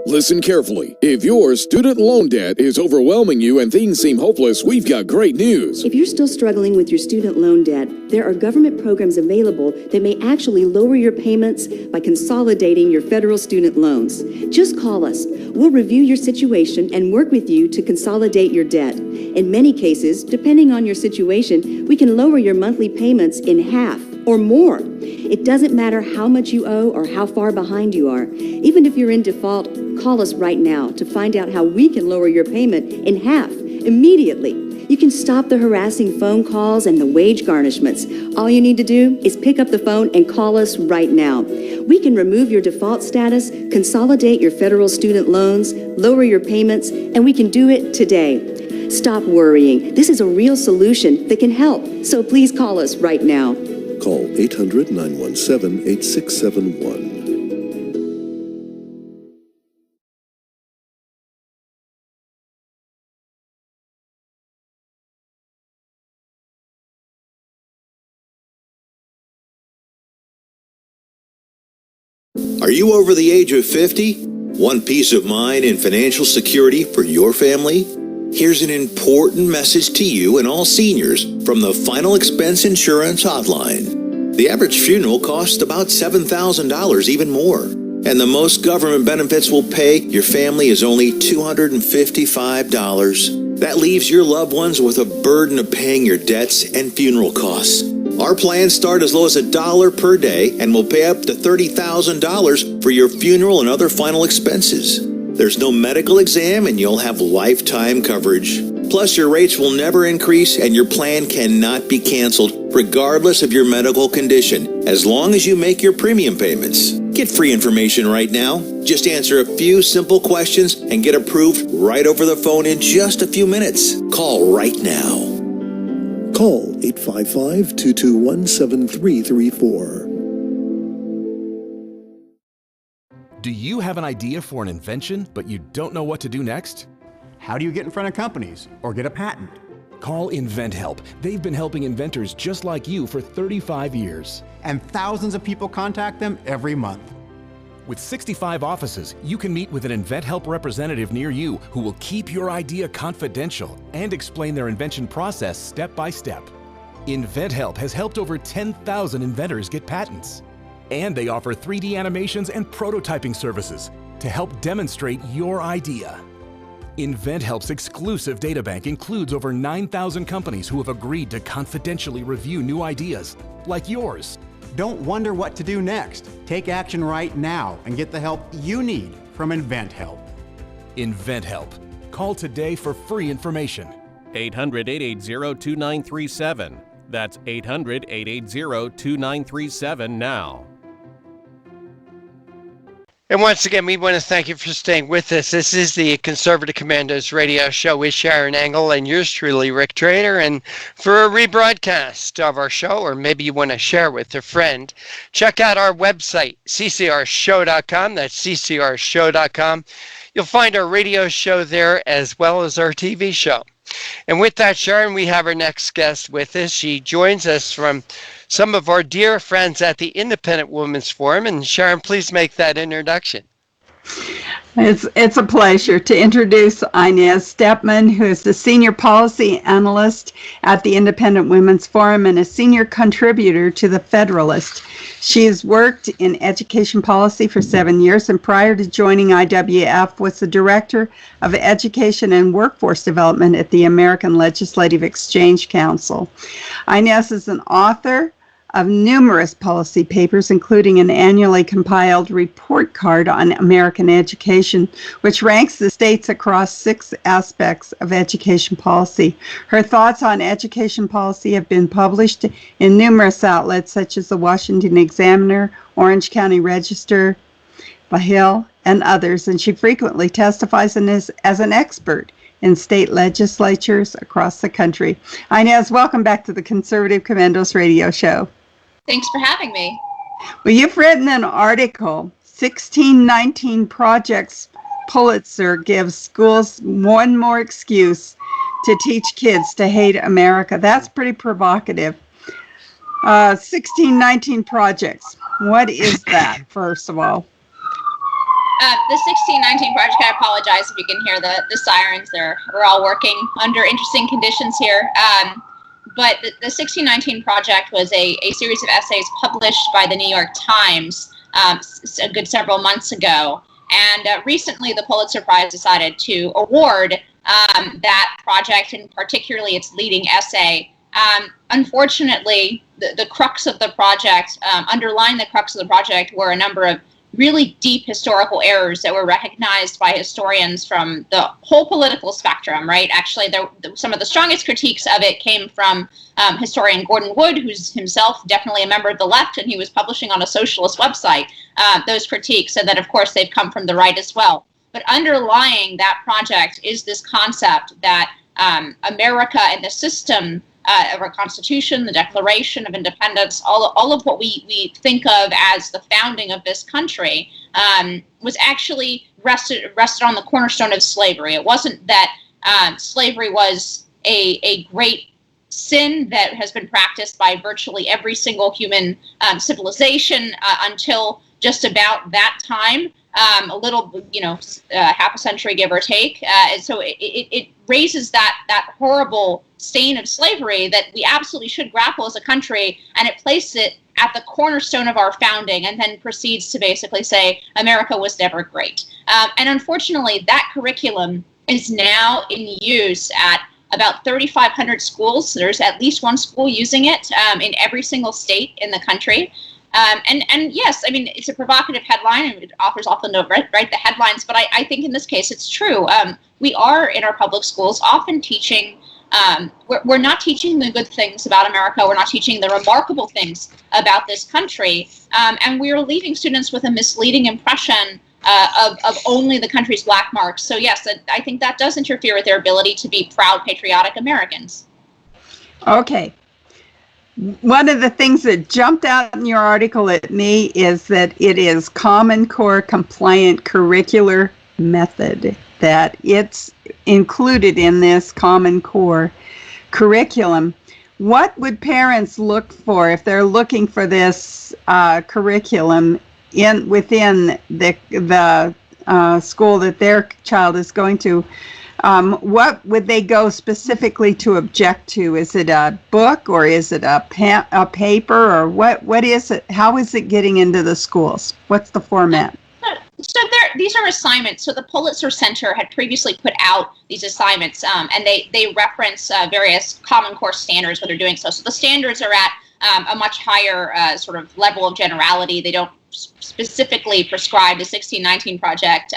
S10: Listen carefully. If your student loan debt is overwhelming you and things seem hopeless, we've got great news.
S11: If you're still struggling with your student loan debt, there are government programs available that may actually lower your payments by consolidating your federal student loans. Just call us. We'll review your situation and work with you to consolidate your debt. In many cases, depending on your situation, we can lower your monthly payments in half or more. It doesn't matter how much you owe or how far behind you are. Even if you're in default, call us right now to find out how we can lower your payment in half immediately. You can stop the harassing phone calls and the wage garnishments. All you need to do is pick up the phone and call us right now. We can remove your default status, consolidate your federal student loans, lower your payments, and we can do it today. Stop worrying. This is a real solution that can help. So please call us right now.
S7: Call 800-917-8671.
S9: Are you over the age of 50? Want peace of mind and financial security for your family? Here's an important message to you and all seniors from the Final Expense Insurance Hotline. The average funeral costs about $7,000, even more. And the most government benefits will pay your family is only $255. That leaves your loved ones with a burden of paying your debts and funeral costs. Our plans start as low as $1 per day and will pay up to $30,000 for your funeral and other final expenses. There's no medical exam and you'll have lifetime coverage. Plus, your rates will never increase and your plan cannot be canceled regardless of your medical condition, as long as you make your premium payments. Get free information right now. Just answer a few simple questions and get approved right over the phone in just a few minutes. Call right now.
S7: Call 855-221-7334.
S12: Do you have an idea for an invention, but you don't know what to do next?
S13: How do you get in front of companies or get a patent?
S12: Call InventHelp. They've been helping inventors just like you for 35 years.
S13: And thousands of people contact them every month.
S12: With 65 offices, you can meet with an InventHelp representative near you who will keep your idea confidential and explain their invention process step by step. InventHelp has helped over 10,000 inventors get patents. And they offer 3D animations and prototyping services to help demonstrate your idea. InventHelp's exclusive databank includes over 9,000 companies who have agreed to confidentially review new ideas, like yours.
S13: Don't wonder what to do next. Take action right now and get the help you need from InventHelp.
S12: InventHelp. Call today for free information.
S16: 800-880-2937. That's 800-880-2937 now.
S1: And once again, we want to thank you for staying with us. This is the Conservative Commandos radio show with Sharron Angle and yours truly, Rick Trader. And for a rebroadcast of our show, or maybe you want to share with a friend, check out our website, ccrshow.com. That's ccrshow.com. You'll find our radio show there as well as our TV show. And with that, Sharron, we have our next guest with us. She joins us from some of our dear friends at the Independent Women's Forum. And Sharron, please make that introduction.
S2: It's a pleasure to introduce Inez Stepman, who is the Senior Policy Analyst at the Independent Women's Forum and a senior contributor to the Federalist. She has worked in education policy for 7 years, and prior to joining IWF was the Director of Education and Workforce Development at the American Legislative Exchange Council. Inez is an author of numerous policy papers, including an annually compiled report card on American education, which ranks the states across 6 aspects of education policy. Her thoughts on education policy have been published in numerous outlets such as the Washington Examiner, Orange County Register, The Hill, and others, and she frequently testifies as an expert in state legislatures across the country. Inez, welcome back to the Conservative Commandos radio show.
S14: Thanks for having me.
S2: Well, you've written an article, 1619 Projects Pulitzer gives schools one more excuse to teach kids to hate America. That's pretty provocative. 1619 Projects. What is that, first of all?
S14: The 1619 Project, I apologize if you can hear the sirens. We're all working under interesting conditions here. But the 1619 Project was a series of essays published by the New York Times a good several months ago. And recently the Pulitzer Prize decided to award that project, and particularly its leading essay. Unfortunately, the crux of the project, underlying the crux of the project, were a number of really deep historical errors that were recognized by historians from the whole political spectrum, right? Actually, some of the strongest critiques of it came from historian Gordon Wood, who's himself definitely a member of the left, and he was publishing on a socialist website those critiques, and that, of course, they've come from the right as well. But underlying that project is this concept that America and the system of our Constitution, the Declaration of Independence, all of what we think of as the founding of this country, was actually rested on the cornerstone of slavery. It wasn't that slavery was a great sin that has been practiced by virtually every single human civilization until just about that time. A little, half a century, give or take. And so it raises that horrible stain of slavery that we absolutely should grapple as a country, and it places it at the cornerstone of our founding, and then proceeds to basically say America was never great. And unfortunately, that curriculum is now in use at about 3,500 schools. There's at least one school using it in every single state in the country. And yes, I mean, it's a provocative headline, and authors often don't write the headlines, but I think in this case it's true. We are, in our public schools, often teaching, we're not teaching the good things about America, we're not teaching the remarkable things about this country, and we're leaving students with a misleading impression of only the country's black marks. So yes, I think that does interfere with their ability to be proud, patriotic Americans.
S2: Okay. One of the things that jumped out in your article at me is that it is Common Core compliant curricular method, that it's included in this Common Core curriculum. What would parents look for if they're looking for this curriculum within the school that their child is going to? What would they go specifically to object to? Is it a book, or is it a paper, or what is it? How is it getting into the schools? What's the format?
S14: So these are assignments. So the Pulitzer Center had previously put out these assignments, and they reference various Common Core standards when they're doing so. So the standards are at a much higher sort of level of generality. They don't specifically prescribe the 1619 Project.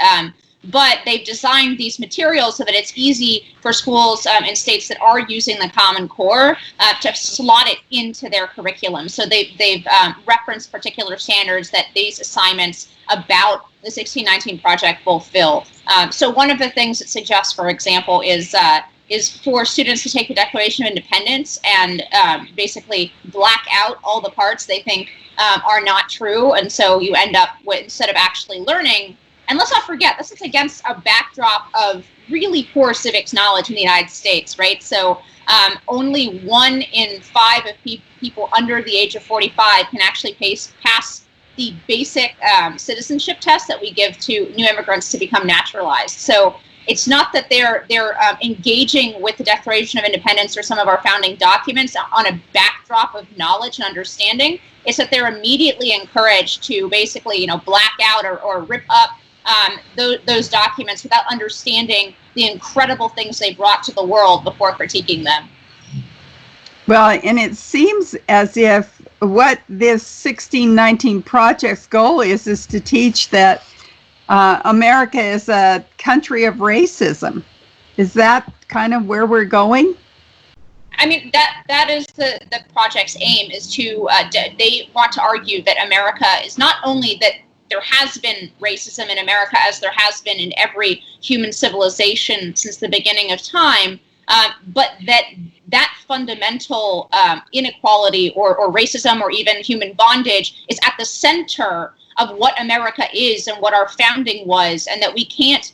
S14: But they've designed these materials so that it's easy for schools in states that are using the Common Core to slot it into their curriculum. So they've referenced particular standards that these assignments about the 1619 Project fulfill. So one of the things it suggests, for example, is for students to take the Declaration of Independence and basically black out all the parts they think are not true. And so you end up with, instead of actually learning. And let's not forget, this is against a backdrop of really poor civics knowledge in the United States, right? So only 1 in 5 of people under the age of 45 can actually pass the basic citizenship test that we give to new immigrants to become naturalized. So It's not that they're engaging with the Declaration of Independence or some of our founding documents on a backdrop of knowledge and understanding. It's that they're immediately encouraged to basically, black out or rip up those documents without understanding the incredible things they brought to the world before critiquing them.
S2: Well, and it seems as if what this 1619 Project's goal is to teach that America is a country of racism. Is that kind of where we're going?
S14: I mean, that is the project's aim, is to, they want to argue that America is not only that there has been racism in America, as there has been in every human civilization since the beginning of time, but that fundamental inequality or racism or even human bondage is at the center of what America is and what our founding was, and that we can't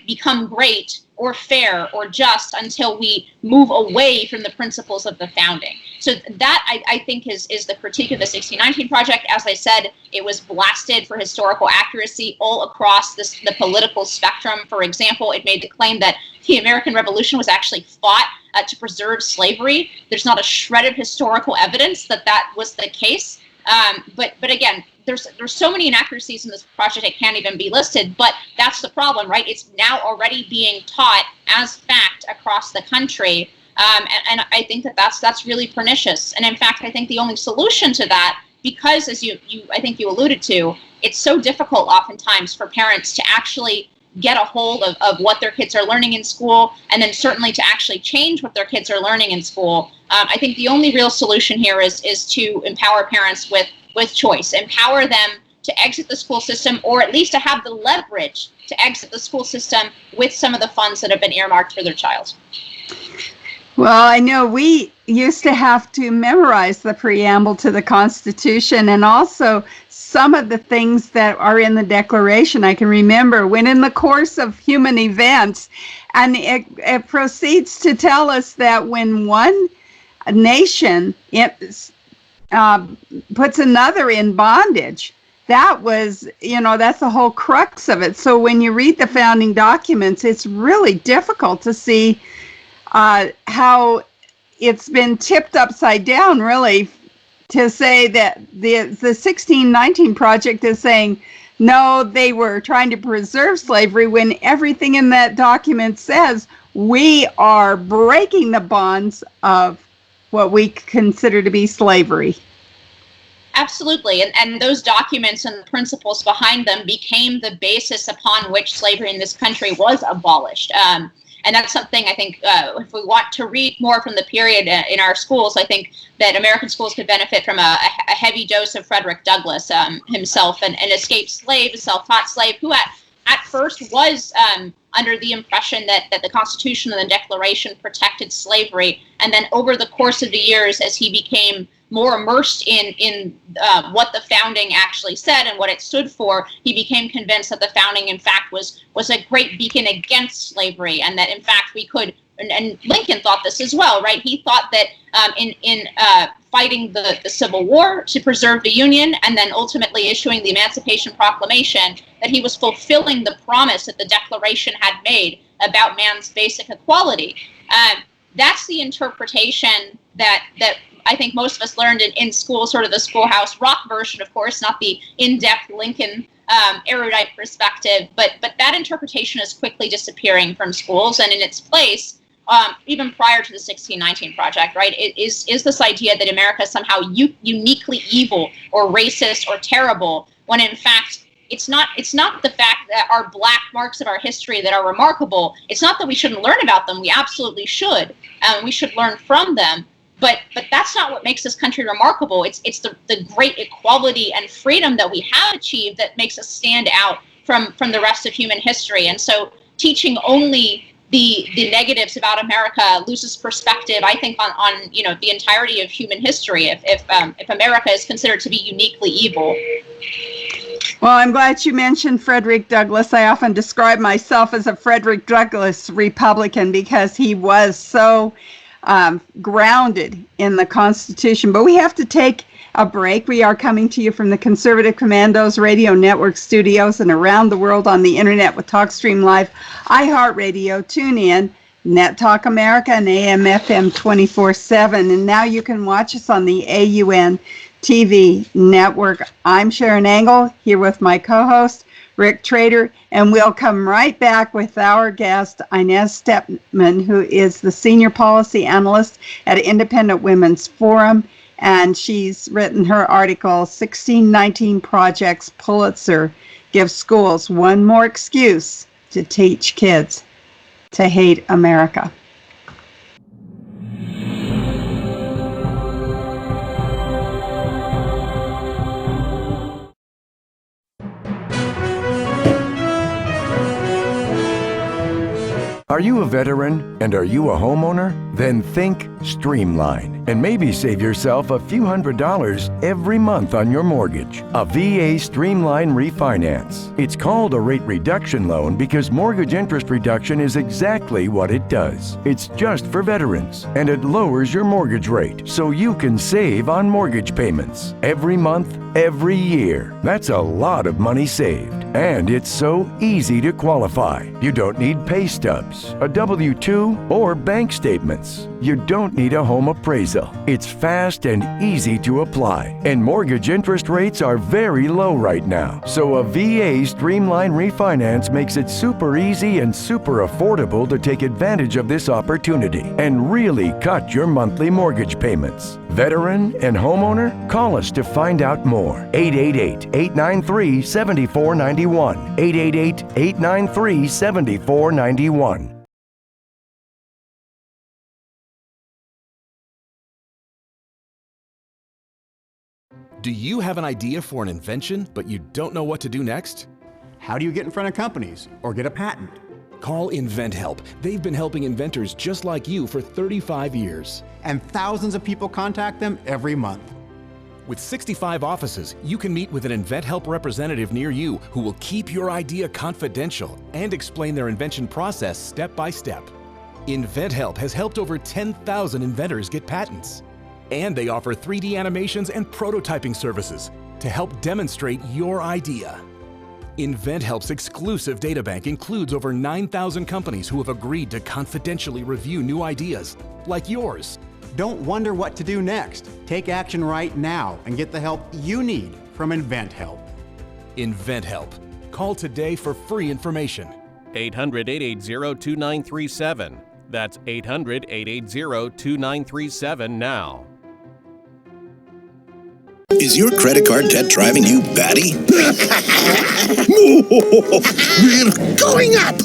S14: become great or fair or just until we move away from the principles of the founding. So that, I think, is the critique of the 1619 Project. As I said, it was blasted for historical accuracy all across the political spectrum. For example, it made the claim that the American Revolution was actually fought to preserve slavery. There's not a shred of historical evidence that was the case. But again, there's so many inaccuracies in this project it can't even be listed, but that's the problem, right? It's now already being taught as fact across the country, and I think that's really pernicious. And in fact, I think the only solution to that, because as I think you alluded to, it's so difficult oftentimes for parents to actually get a hold of what their kids are learning in school, and then certainly to actually change what their kids are learning in school. I think the only real solution here is to empower parents with choice, empower them to exit the school system, or at least to have the leverage to exit the school system with some of the funds that have been earmarked for their child.
S2: Well, I know we used to have to memorize the preamble to the Constitution, and also some of the things that are in the Declaration. I can remember when in the course of human events, and it proceeds to tell us that when one nation puts another in bondage, that was, that's the whole crux of it. So when you read the founding documents, it's really difficult to see how it's been tipped upside down, really, to say that the 1619 Project is saying, no, they were trying to preserve slavery, when everything in that document says we are breaking the bonds of what we consider to be slavery.
S14: Absolutely, and those documents and the principles behind them became the basis upon which slavery in this country was abolished. And that's something I think if we want to read more from the period in our schools, I think that American schools could benefit from a heavy dose of Frederick Douglass himself, an escaped slave, a self-taught slave, who at first was under the impression that the Constitution and the Declaration protected slavery. And then over the course of the years, as he became more immersed in what the founding actually said and what it stood for, he became convinced that the founding, in fact, was a great beacon against slavery, and that, in fact, we could, and Lincoln thought this as well, right? He thought that in fighting the Civil War to preserve the Union, and then ultimately issuing the Emancipation Proclamation, that he was fulfilling the promise that the Declaration had made about man's basic equality. That's the interpretation that I think most of us learned in school, sort of the schoolhouse rock version, of course, not the in-depth Lincoln erudite perspective, but that interpretation is quickly disappearing from schools, and in its place, even prior to the 1619 Project, right, is this idea that America is somehow uniquely evil or racist or terrible, when in fact it's not the fact that our black marks of our history that are remarkable. It's not that we shouldn't learn about them. We absolutely should. We should learn from them. But that's not what makes this country remarkable. It's the great equality and freedom that we have achieved that makes us stand out from the rest of human history. And so teaching only the negatives about America loses perspective, I think, on the entirety of human history if America is considered to be uniquely evil.
S2: Well, I'm glad you mentioned Frederick Douglass. I often describe myself as a Frederick Douglass Republican because he was so grounded in the Constitution. But we have to take a break. We are coming to you from the Conservative Commandos Radio Network studios and around the world on the internet with TalkStream Live, iHeartRadio, TuneIn, Net Talk America, and AM/FM 24/7. And now you can watch us on the AUN TV network. I'm Sharron Angle, here with my co-host, Rick Trader, and we'll come right back with our guest, Inez Stepman, who is the Senior Policy Analyst at Independent Women's Forum, and she's written her article, 1619 Projects Pulitzer Gives Schools One More Excuse to Teach Kids to Hate America.
S15: Are you a veteran and are you a homeowner? Then think Streamline and maybe save yourself a few $100s every month on your mortgage. A VA Streamline Refinance. It's called a rate reduction loan because mortgage interest reduction is exactly what it does. It's just for veterans and it lowers your mortgage rate so you can save on mortgage payments every month, every year. That's a lot of money saved. And it's so easy to qualify. You don't need pay stubs, a W-2, or bank statements. You don't need a home appraisal. It's fast and easy to apply. And mortgage interest rates are very low right now. So a VA Streamline Refinance makes it super easy and super affordable to take advantage of this opportunity and really cut your monthly mortgage payments. Veteran and homeowner? Call us to find out more. 888-893-7491. 888-893-7491.
S12: Do you have an idea for an invention, but you don't know what to do next?
S13: How do you get in front of companies or get a patent?
S12: Call InventHelp. They've been helping inventors just like you for 35 years.
S13: And thousands of people contact them every month.
S12: With 65 offices, you can meet with an InventHelp representative near you who will keep your idea confidential and explain their invention process step by step. InventHelp has helped over 10,000 inventors get patents. And they offer 3D animations and prototyping services to help demonstrate your idea. InventHelp's exclusive databank includes over 9,000 companies who have agreed to confidentially review new ideas, like yours.
S13: Don't wonder what to do next. Take action right now and get the help you need from InventHelp.
S12: InventHelp. Call today for free information.
S16: 800-880-2937. That's 800-880-2937 now.
S17: Is your credit card debt driving you batty? We're going up!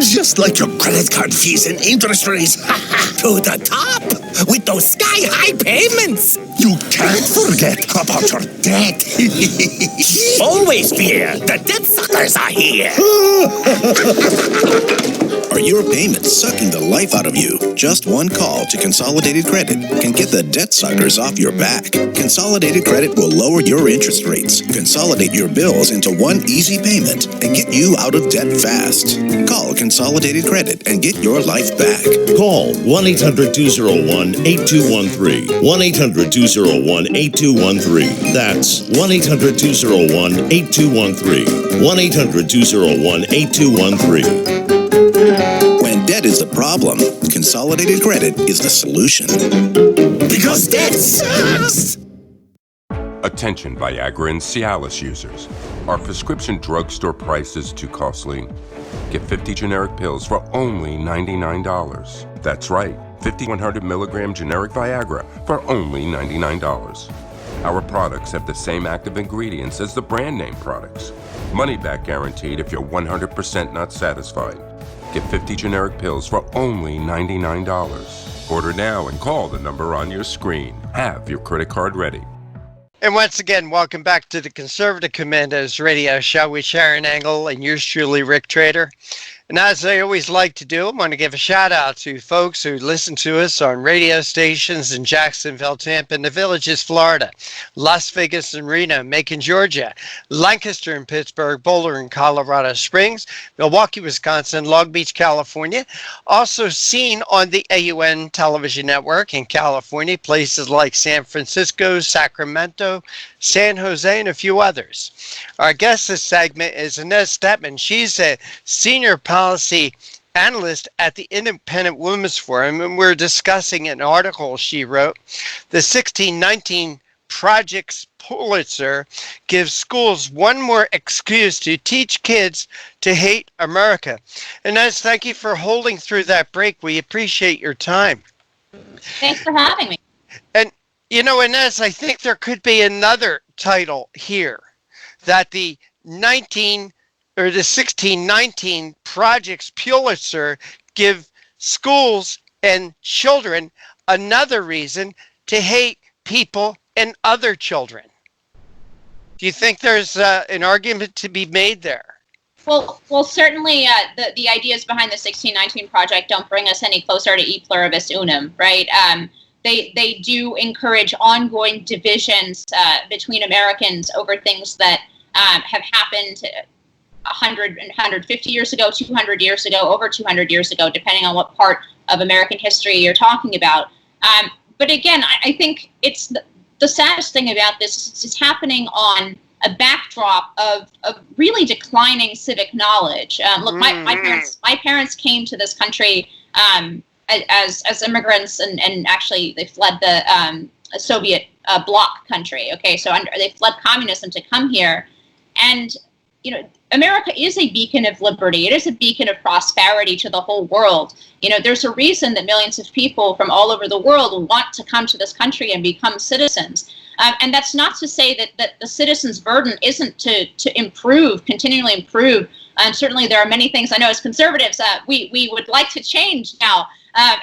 S17: Just like your credit card fees and interest rates. To the top! With those sky-high payments! You can't forget about your debt. Always fear, the debt suckers are here!
S18: Are your payments sucking the life out of you? Just one call to Consolidated Credit can get the debt suckers off your back. Consolidated Credit will lower your interest rates, consolidate your bills into one easy payment, and get you out of debt fast. Call Consolidated Credit and get your life back.
S19: Call 1-800-201-8213. 1-800-201-8213. That's 1-800-201-8213. 1-800-201-8213.
S18: When debt is the problem, Consolidated Credit is the solution.
S17: Because debt sucks!
S25: Attention Viagra and Cialis users. Are prescription drugstore prices too costly? Get 50 generic pills for only $99. That's right, 50 100 milligram generic Viagra for only $99. Our products have the same active ingredients as the brand name products. Money back guaranteed if you're 100% not satisfied. Get 50 generic pills for only $99. Order now and call the number on your screen. Have your credit card ready.
S1: And once again, welcome back to the Conservative Commandos radio show with Sharron Angle and yours truly, Rick Trader. And as I always like to do, I want to give a shout out to folks who listen to us on radio stations in Jacksonville, Tampa, and the Villages, Florida, Las Vegas and Reno, Macon, Georgia, Lancaster and Pittsburgh, Boulder and Colorado Springs, Milwaukee, Wisconsin, Long Beach, California. Also seen on the AUN television network in California, places like San Francisco, Sacramento, San Jose, and a few others. Our guest this segment is Inez Stepman. She's a senior policy analyst at the Independent Women's Forum, and we're discussing an article she wrote. The 1619 Project's Pulitzer gives schools one more excuse to teach kids to hate America. Inez, thank you for holding through that break. We appreciate your time.
S14: Thanks for having me.
S1: And, you know, Inez, I think there could be another title here, that the 1619 Project's Pulitzer give schools and children another reason to hate people and other children. Do you think there's an argument to be made there?
S14: Well, certainly the ideas behind the 1619 Project don't bring us any closer to e pluribus unum, right? They do encourage ongoing divisions between Americans over things that have happened 100 and 150 years ago, 200 years ago, over 200 years ago, depending on what part of American history you're talking about. But again, I think it's the saddest thing about this is it's happening on a backdrop of really declining civic knowledge. Look, my parents came to this country as immigrants, and actually they fled the Soviet bloc country. Okay, so they fled communism to come here, and you know, America is a beacon of liberty. It is a beacon of prosperity to the whole world. You know, there's a reason that millions of people from all over the world want to come to this country and become citizens. And that's not to say that the citizens' burden isn't to improve, continually improve. Certainly there are many things I know as conservatives we would like to change now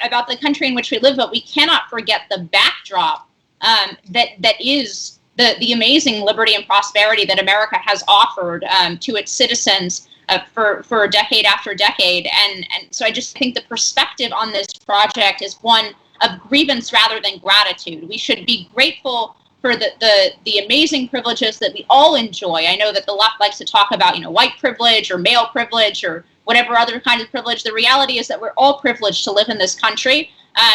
S14: about the country in which we live, but we cannot forget the backdrop that is the amazing liberty and prosperity that America has offered to its citizens for decade after decade. And so I just think the perspective on this project is one of grievance rather than gratitude. We should be grateful for the amazing privileges that we all enjoy. I know that the left likes to talk about, you know, white privilege or male privilege or whatever other kind of privilege. The reality is that we're all privileged to live in this country.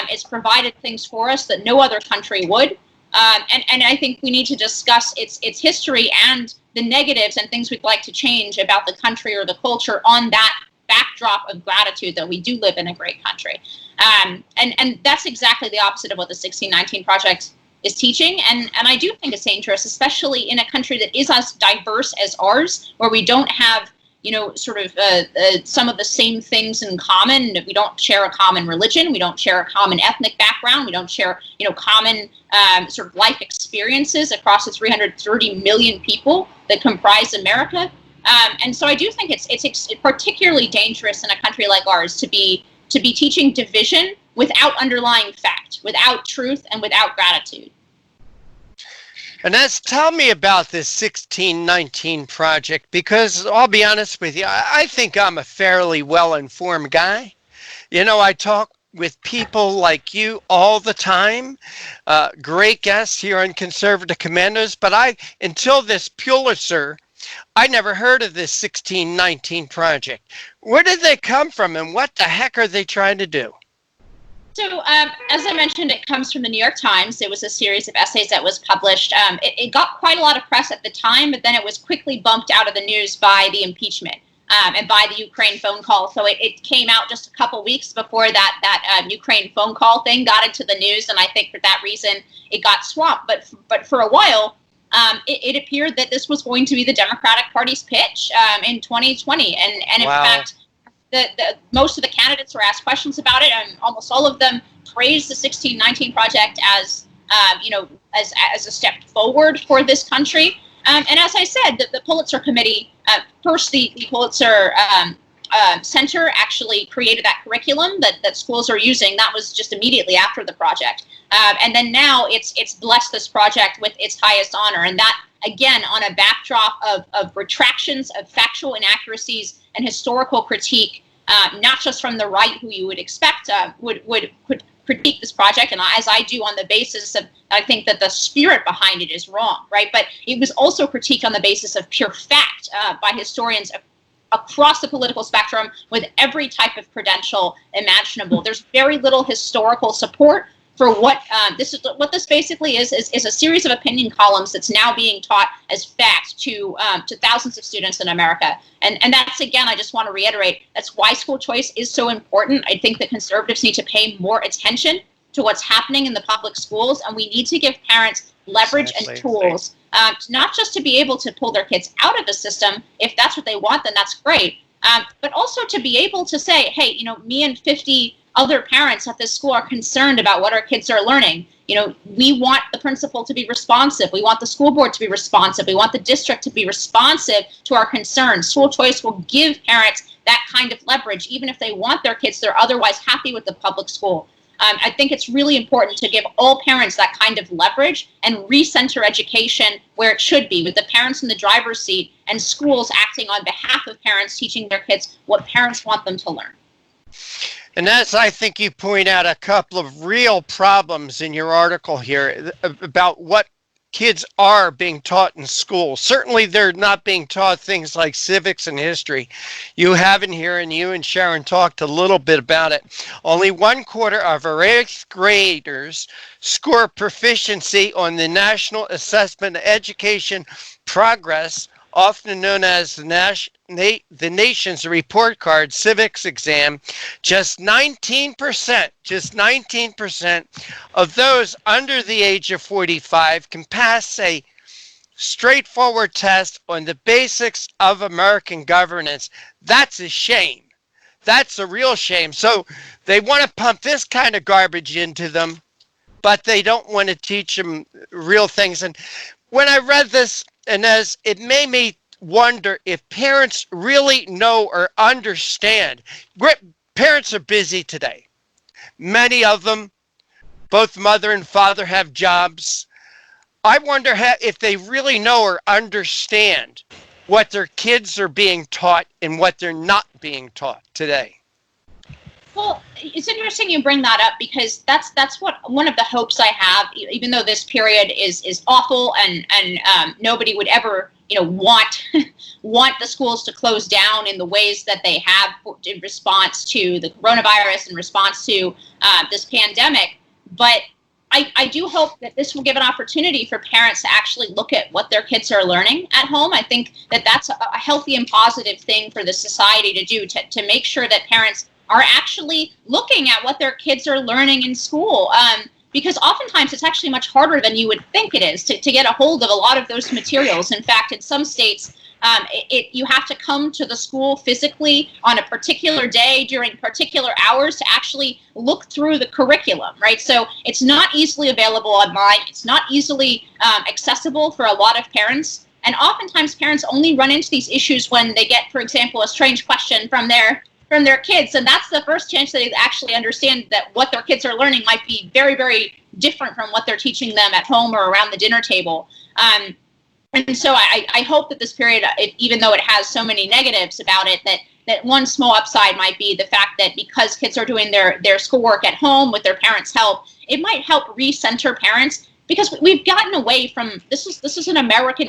S14: It's provided things for us that no other country would. And I think we need to discuss its history and the negatives and things we'd like to change about the country or the culture on that backdrop of gratitude that we do live in a great country. And that's exactly the opposite of what the 1619 Project is teaching. And I do think it's dangerous, especially in a country that is as diverse as ours, where we don't have, you know, sort of some of the same things in common. We don't share a common religion. We don't share a common ethnic background. We don't share, you know, common sort of life experiences across the 330 million people that comprise America. And so I do think it's particularly dangerous in a country like ours to be teaching division without underlying fact, without truth, and without gratitude.
S1: And tell me about this 1619 Project, because I'll be honest with you, I think I'm a fairly well-informed guy. You know, I talk with people like you all the time, great guests here on Conservative Commandos, but until this Pulitzer, I never heard of this 1619 Project. Where did they come from, and what the heck are they trying to do?
S14: So, as I mentioned, it comes from the New York Times. It was a series of essays that was published. It got quite a lot of press at the time, but then it was quickly bumped out of the news by the impeachment and by the Ukraine phone call. So it came out just a couple weeks before that Ukraine phone call thing got into the news, and I think for that reason it got swamped. But for a while, it appeared that this was going to be the Democratic Party's pitch in 2020, and in fact, most of the candidates were asked questions about it, and almost all of them praised the 1619 Project as a step forward for this country. And as I said, the Pulitzer Committee, first the Pulitzer Center actually created that curriculum that schools are using. That was just immediately after the project. And then now it's blessed this project with its highest honor. And that, again, on a backdrop of retractions, of factual inaccuracies, and historical critique not just from the right, who you would expect would critique this project, and as I do, on the basis of, I think that the spirit behind it is wrong, right? But it was also critiqued on the basis of pure fact by historians across the political spectrum with every type of credential imaginable. There's very little historical support for what this basically is a series of opinion columns that's now being taught as fact to thousands of students in America. And that's, again, I just want to reiterate, that's why school choice is so important. I think that conservatives need to pay more attention to what's happening in the public schools, and we need to give parents leverage and tools, not just to be able to pull their kids out of the system. If that's what they want, then that's great. But also to be able to say, hey, you know, me and 50 other parents at this school are concerned about what our kids are learning. You know, we want the principal to be responsive. We want the school board to be responsive. We want the district to be responsive to our concerns. School choice will give parents that kind of leverage, even if they want their kids, they're otherwise happy with the public school. I think it's really important to give all parents that kind of leverage and recenter education where it should be, with the parents in the driver's seat and schools acting on behalf of parents, teaching their kids what parents want them to learn.
S1: And as I think you point out a couple of real problems in your article here about what kids are being taught in school. Certainly they're not being taught things like civics and history. You have in here, and you and Sharron talked a little bit about it. Only 1/4 of our 8th graders score proficiency on the National Assessment of Education Progress, often known as the nation's report card civics exam. Just 19% of those under the age of 45 can pass a straightforward test on the basics of American governance. That's a shame. That's a real shame. So they want to pump this kind of garbage into them, but they don't want to teach them real things. And when I read this, Inez, it made me wonder if parents really know or understand. Parents are busy today. Many of them, both mother and father, have jobs. I wonder if they really know or understand what their kids are being taught and what they're not being taught today.
S14: Well, it's interesting you bring that up, because that's what one of the hopes I have, even though this period is awful and nobody would ever, you know, want the schools to close down in the ways that they have in response to the coronavirus, in response to this pandemic. But I do hope that this will give an opportunity for parents to actually look at what their kids are learning at home. I think that that's a healthy and positive thing for the society to do, to make sure that parents are actually looking at what their kids are learning in school. Because oftentimes it's actually much harder than you would think it is to get a hold of a lot of those materials. In fact, in some states, you have to come to the school physically on a particular day during particular hours to actually look through the curriculum, right? So it's not easily available online. It's not easily accessible for a lot of parents. And oftentimes parents only run into these issues when they get, for example, a strange question from their kids, and that's the first chance they actually understand that what their kids are learning might be very, very different from what they're teaching them at home or around the dinner table. And so I hope that this period, even though it has so many negatives about it, that one small upside might be the fact that because kids are doing their schoolwork at home with their parents' help, it might help recenter parents, because we've gotten away from, this is an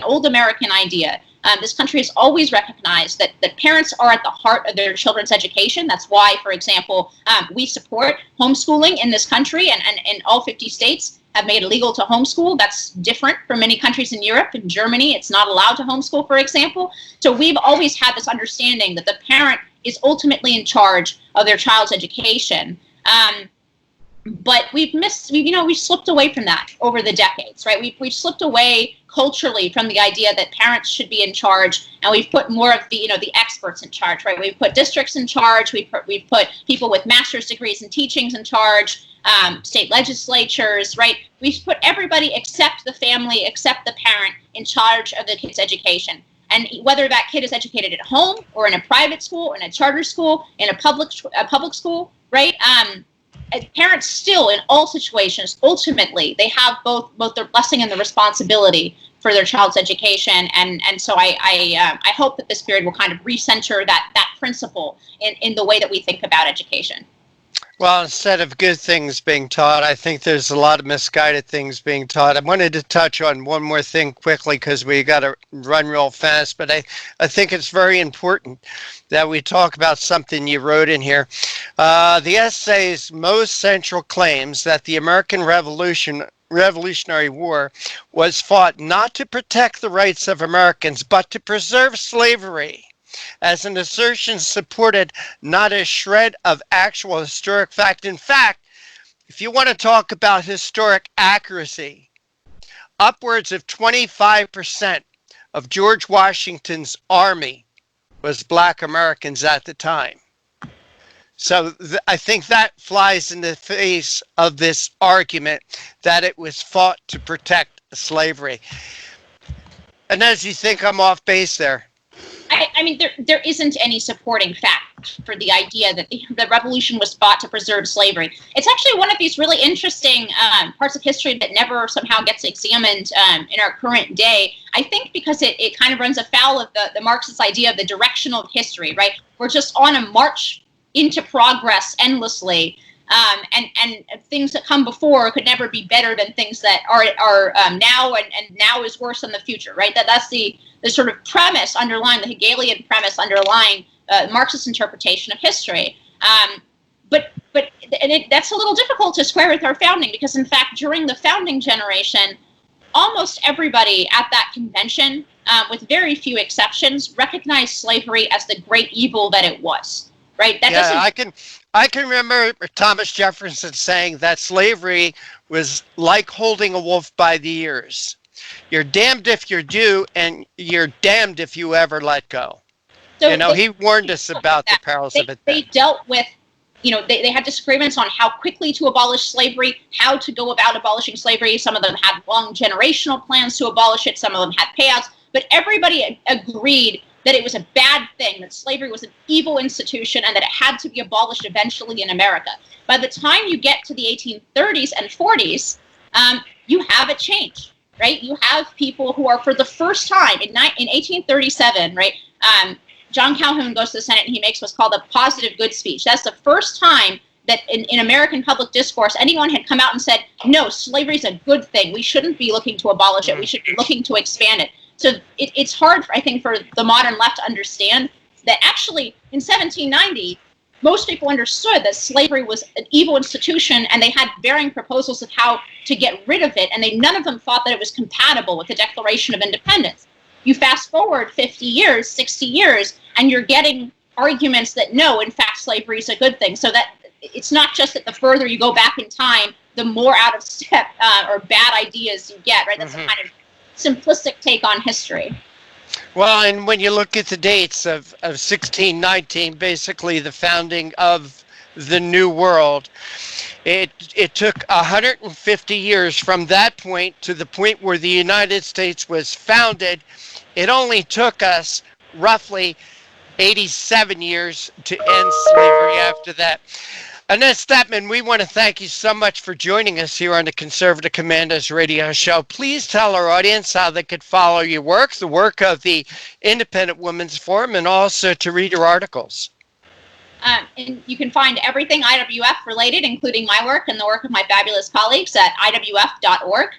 S14: old American idea. This country has always recognized that parents are at the heart of their children's education. That's why, for example, we support homeschooling in this country, and all 50 states have made it legal to homeschool. That's different from many countries in Europe. In Germany, it's not allowed to homeschool, for example. So we've always had this understanding that the parent is ultimately in charge of their child's education. But we've slipped away from that over the decades, right? We've slipped away culturally from the idea that parents should be in charge, and we've put more of the experts in charge, right? We've put districts in charge. We've put people with master's degrees in teachings in charge, state legislatures, right? We've put everybody except the family, except the parent, in charge of the kid's education. And whether that kid is educated at home or in a private school, in a charter school, in a public school, right? Parents still, in all situations, ultimately, they have both the blessing and the responsibility for their child's education. And so I hope that this period will kind of recenter that principle in the way that we think about education.
S1: Well, instead of good things being taught, I think there's a lot of misguided things being taught. I wanted to touch on one more thing quickly because we got to run real fast, but I think it's very important that we talk about something you wrote in here. The essay's most central claims that the American Revolutionary War was fought not to protect the rights of Americans, but to preserve slavery, as an assertion supported not a shred of actual historic fact. In fact, if you want to talk about historic accuracy, upwards of 25% of George Washington's army was Black Americans at the time. So I think that flies in the face of this argument that it was fought to protect slavery. And as you think I'm off base there?
S14: I mean, there isn't any supporting fact for the idea that the revolution was fought to preserve slavery. It's actually one of these really interesting parts of history that never somehow gets examined in our current day. I think because it kind of runs afoul of the Marxist idea of the directional of history, right? We're just on a march into progress endlessly. And things that come before could never be better than things that are now, and now is worse than the future, right? That's the sort of premise underlying, the Hegelian premise underlying Marxist interpretation of history. But that's a little difficult to square with our founding, because in fact, during the founding generation, almost everybody at that convention, with very few exceptions, recognized slavery as the great evil that it was, right?
S1: I can remember Thomas Jefferson saying that slavery was like holding a wolf by the ears. You're damned if you do, and you're damned if you ever let go. So he warned us about the perils of it.
S14: They dealt with, they had disagreements on how quickly to abolish slavery, how to go about abolishing slavery. Some of them had long generational plans to abolish it. Some of them had payouts. But everybody agreed that it was a bad thing, that slavery was an evil institution, and that it had to be abolished eventually in America. By the time you get to the 1830s and 40s, you have a change, right? You have people who are, for the first time, in 1837, right, John Calhoun goes to the Senate and he makes what's called a positive good speech. That's the first time that in American public discourse, anyone had come out and said, no, slavery is a good thing. We shouldn't be looking to abolish it. We should be looking to expand it. So it's hard, I think, for the modern left to understand that actually in 1790, most people understood that slavery was an evil institution, and they had varying proposals of how to get rid of it, and none of them thought that it was compatible with the Declaration of Independence. You fast forward 50 years, 60 years, and you're getting arguments that no, in fact, slavery is a good thing. So that it's not just that the further you go back in time, the more out of step or bad ideas you get, right? That's a kind of simplistic take on history.
S1: Well, and when you look at the dates of 1619, basically the founding of the New World, it took 150 years from that point to the point where the United States was founded. It only took us roughly 87 years to end slavery after that. Inez Stepman, we want to thank you so much for joining us here on the Conservative Commandos radio show. Please tell our audience how they could follow your work, the work of the Independent Women's Forum, and also to read your articles.
S14: And you can find everything IWF related, including my work and the work of my fabulous colleagues, at iwf.org.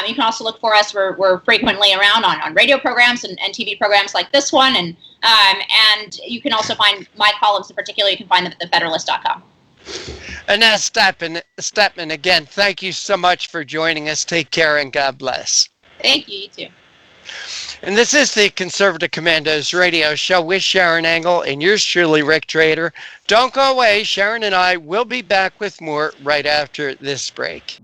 S14: You can also look for us. We're frequently around on radio programs and TV programs like this one. And you can also find my columns in particular. You can find them at thefederalist.com.
S1: Inez Stepman, again, thank you so much for joining us. Take care and God bless.
S14: Thank you, you too.
S1: And this is the Conservative Commandos radio show with Sharron Angle and yours truly, Rick Trader. Don't go away. Sharron and I will be back with more right after this break.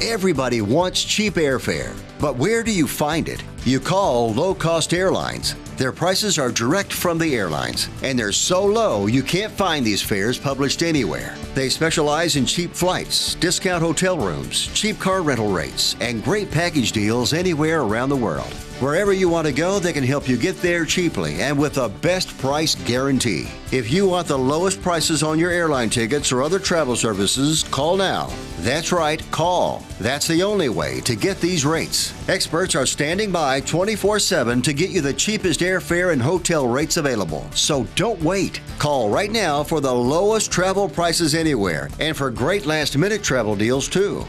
S3: Everybody wants cheap airfare, but where do you find it? You call low-cost airlines. Their prices are direct from the airlines, and they're so low you can't find these fares published anywhere. They specialize in cheap flights, discount hotel rooms, cheap car rental rates, and great package deals anywhere around the world. Wherever you want to go, they can help you get there cheaply and with a best price guarantee. If you want the lowest prices on your airline tickets or other travel services, call now. That's right, call. That's the only way to get these rates. Experts are standing by 24/7 to get you the cheapest airfare and hotel rates available. So don't wait. Call right now for the lowest travel prices anywhere and for great last-minute travel deals too.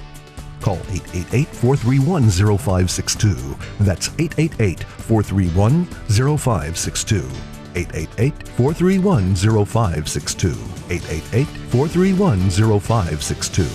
S5: Call 888-431-0562. That's 888-431-0562. 888-431-0562. 888-431-0562.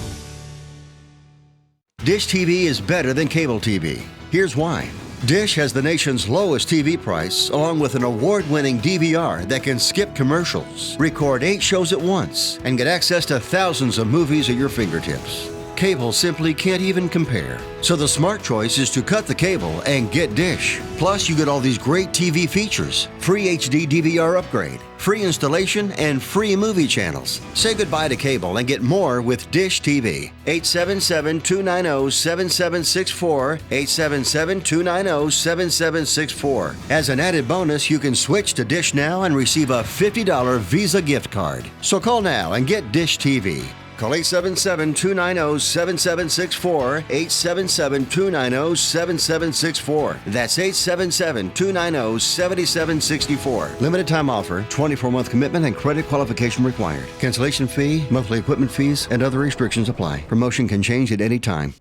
S3: Dish TV is better than cable TV. Here's why. Dish has the nation's lowest TV price, along with an award-winning DVR that can skip commercials, record 8 shows at once, and get access to thousands of movies at your fingertips. Cable simply can't even compare. So the smart choice is to cut the cable and get Dish. Plus, you get all these great TV features, free HD DVR upgrade, free installation, and free movie channels. Say goodbye to cable and get more with Dish TV. 877-290-7764, 877-290-7764. As an added bonus, you can switch to Dish now and receive a $50 Visa gift card. So call now and get Dish TV. Call 877-290-7764, 877-290-7764. That's 877-290-7764. Limited time offer, 24-month commitment and credit qualification required. Cancellation fee, monthly equipment fees, and other restrictions apply. Promotion can change at any time.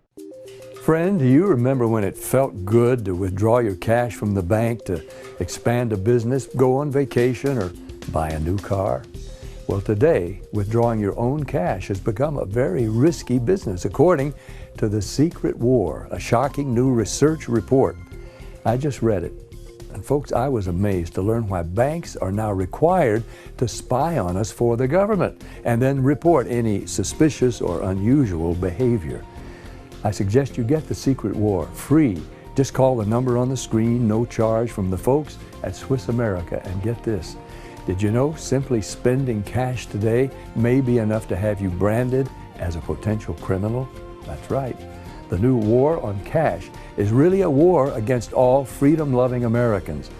S20: Friend, do you remember when it felt good to withdraw your cash from the bank to expand a business, go on vacation, or buy a new car? Well, today, withdrawing your own cash has become a very risky business, according to The Secret War, a shocking new research report. I just read it. And folks, I was amazed to learn why banks are now required to spy on us for the government and then report any suspicious or unusual behavior. I suggest you get The Secret War free. Just call the number on the screen, no charge, from the folks at Swiss America, and get this. Did you know simply spending cash today may be enough to have you branded as a potential criminal? That's right. The new war on cash is really a war against all freedom-loving Americans.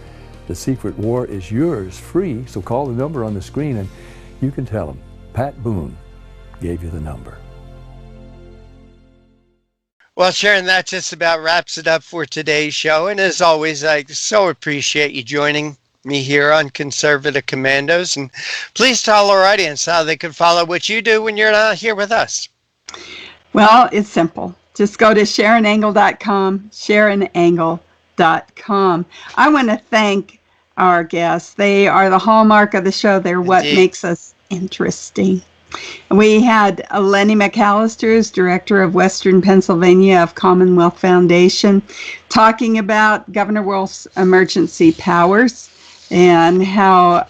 S20: The Secret War is yours free, so call the number on the screen and you can tell them Pat Boone gave you the number.
S1: Well, Sharon, that just about wraps it up for today's show. And as always, I so appreciate you joining me here on Conservative Commandos. And please tell our audience how they can follow what you do when you're not here with us.
S2: Well, it's simple. Just go to SharronAngle.com, SharronAngle.com. I want to thank our guests. They are the hallmark of the show. They're what makes us interesting. We had Lenny McAllister, who's director of Western Pennsylvania of Commonwealth Foundation, talking about Governor Wolf's emergency powers and how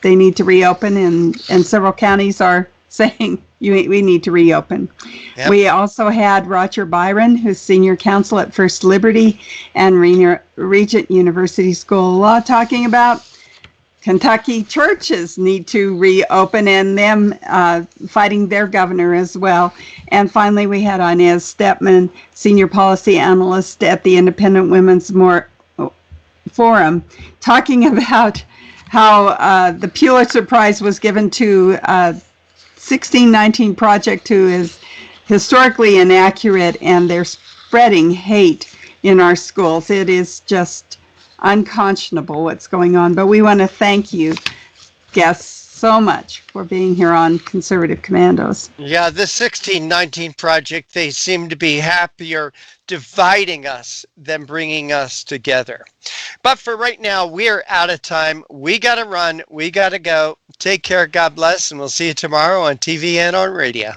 S2: they need to reopen, and several counties are saying we need to reopen. Yep. We also had Roger Byron, who's senior counsel at First Liberty and Regent University School of Law, talking about Kentucky churches need to reopen and them fighting their governor as well. And finally, we had Inez Stepman, senior policy analyst at the Independent Women's Forum, talking about how the Pulitzer Prize was given to 1619 Project, who is historically inaccurate, and they're spreading hate in our schools. It is just unconscionable what's going on. But we want to thank you, guests, so much for being here on Conservative Commandos.
S1: Yeah, the 1619 Project, they seem to be happier dividing us than bringing us together. But for right now, we're out of time. We got to run. We got to go. Take care. God bless. And we'll see you tomorrow on TV and on radio.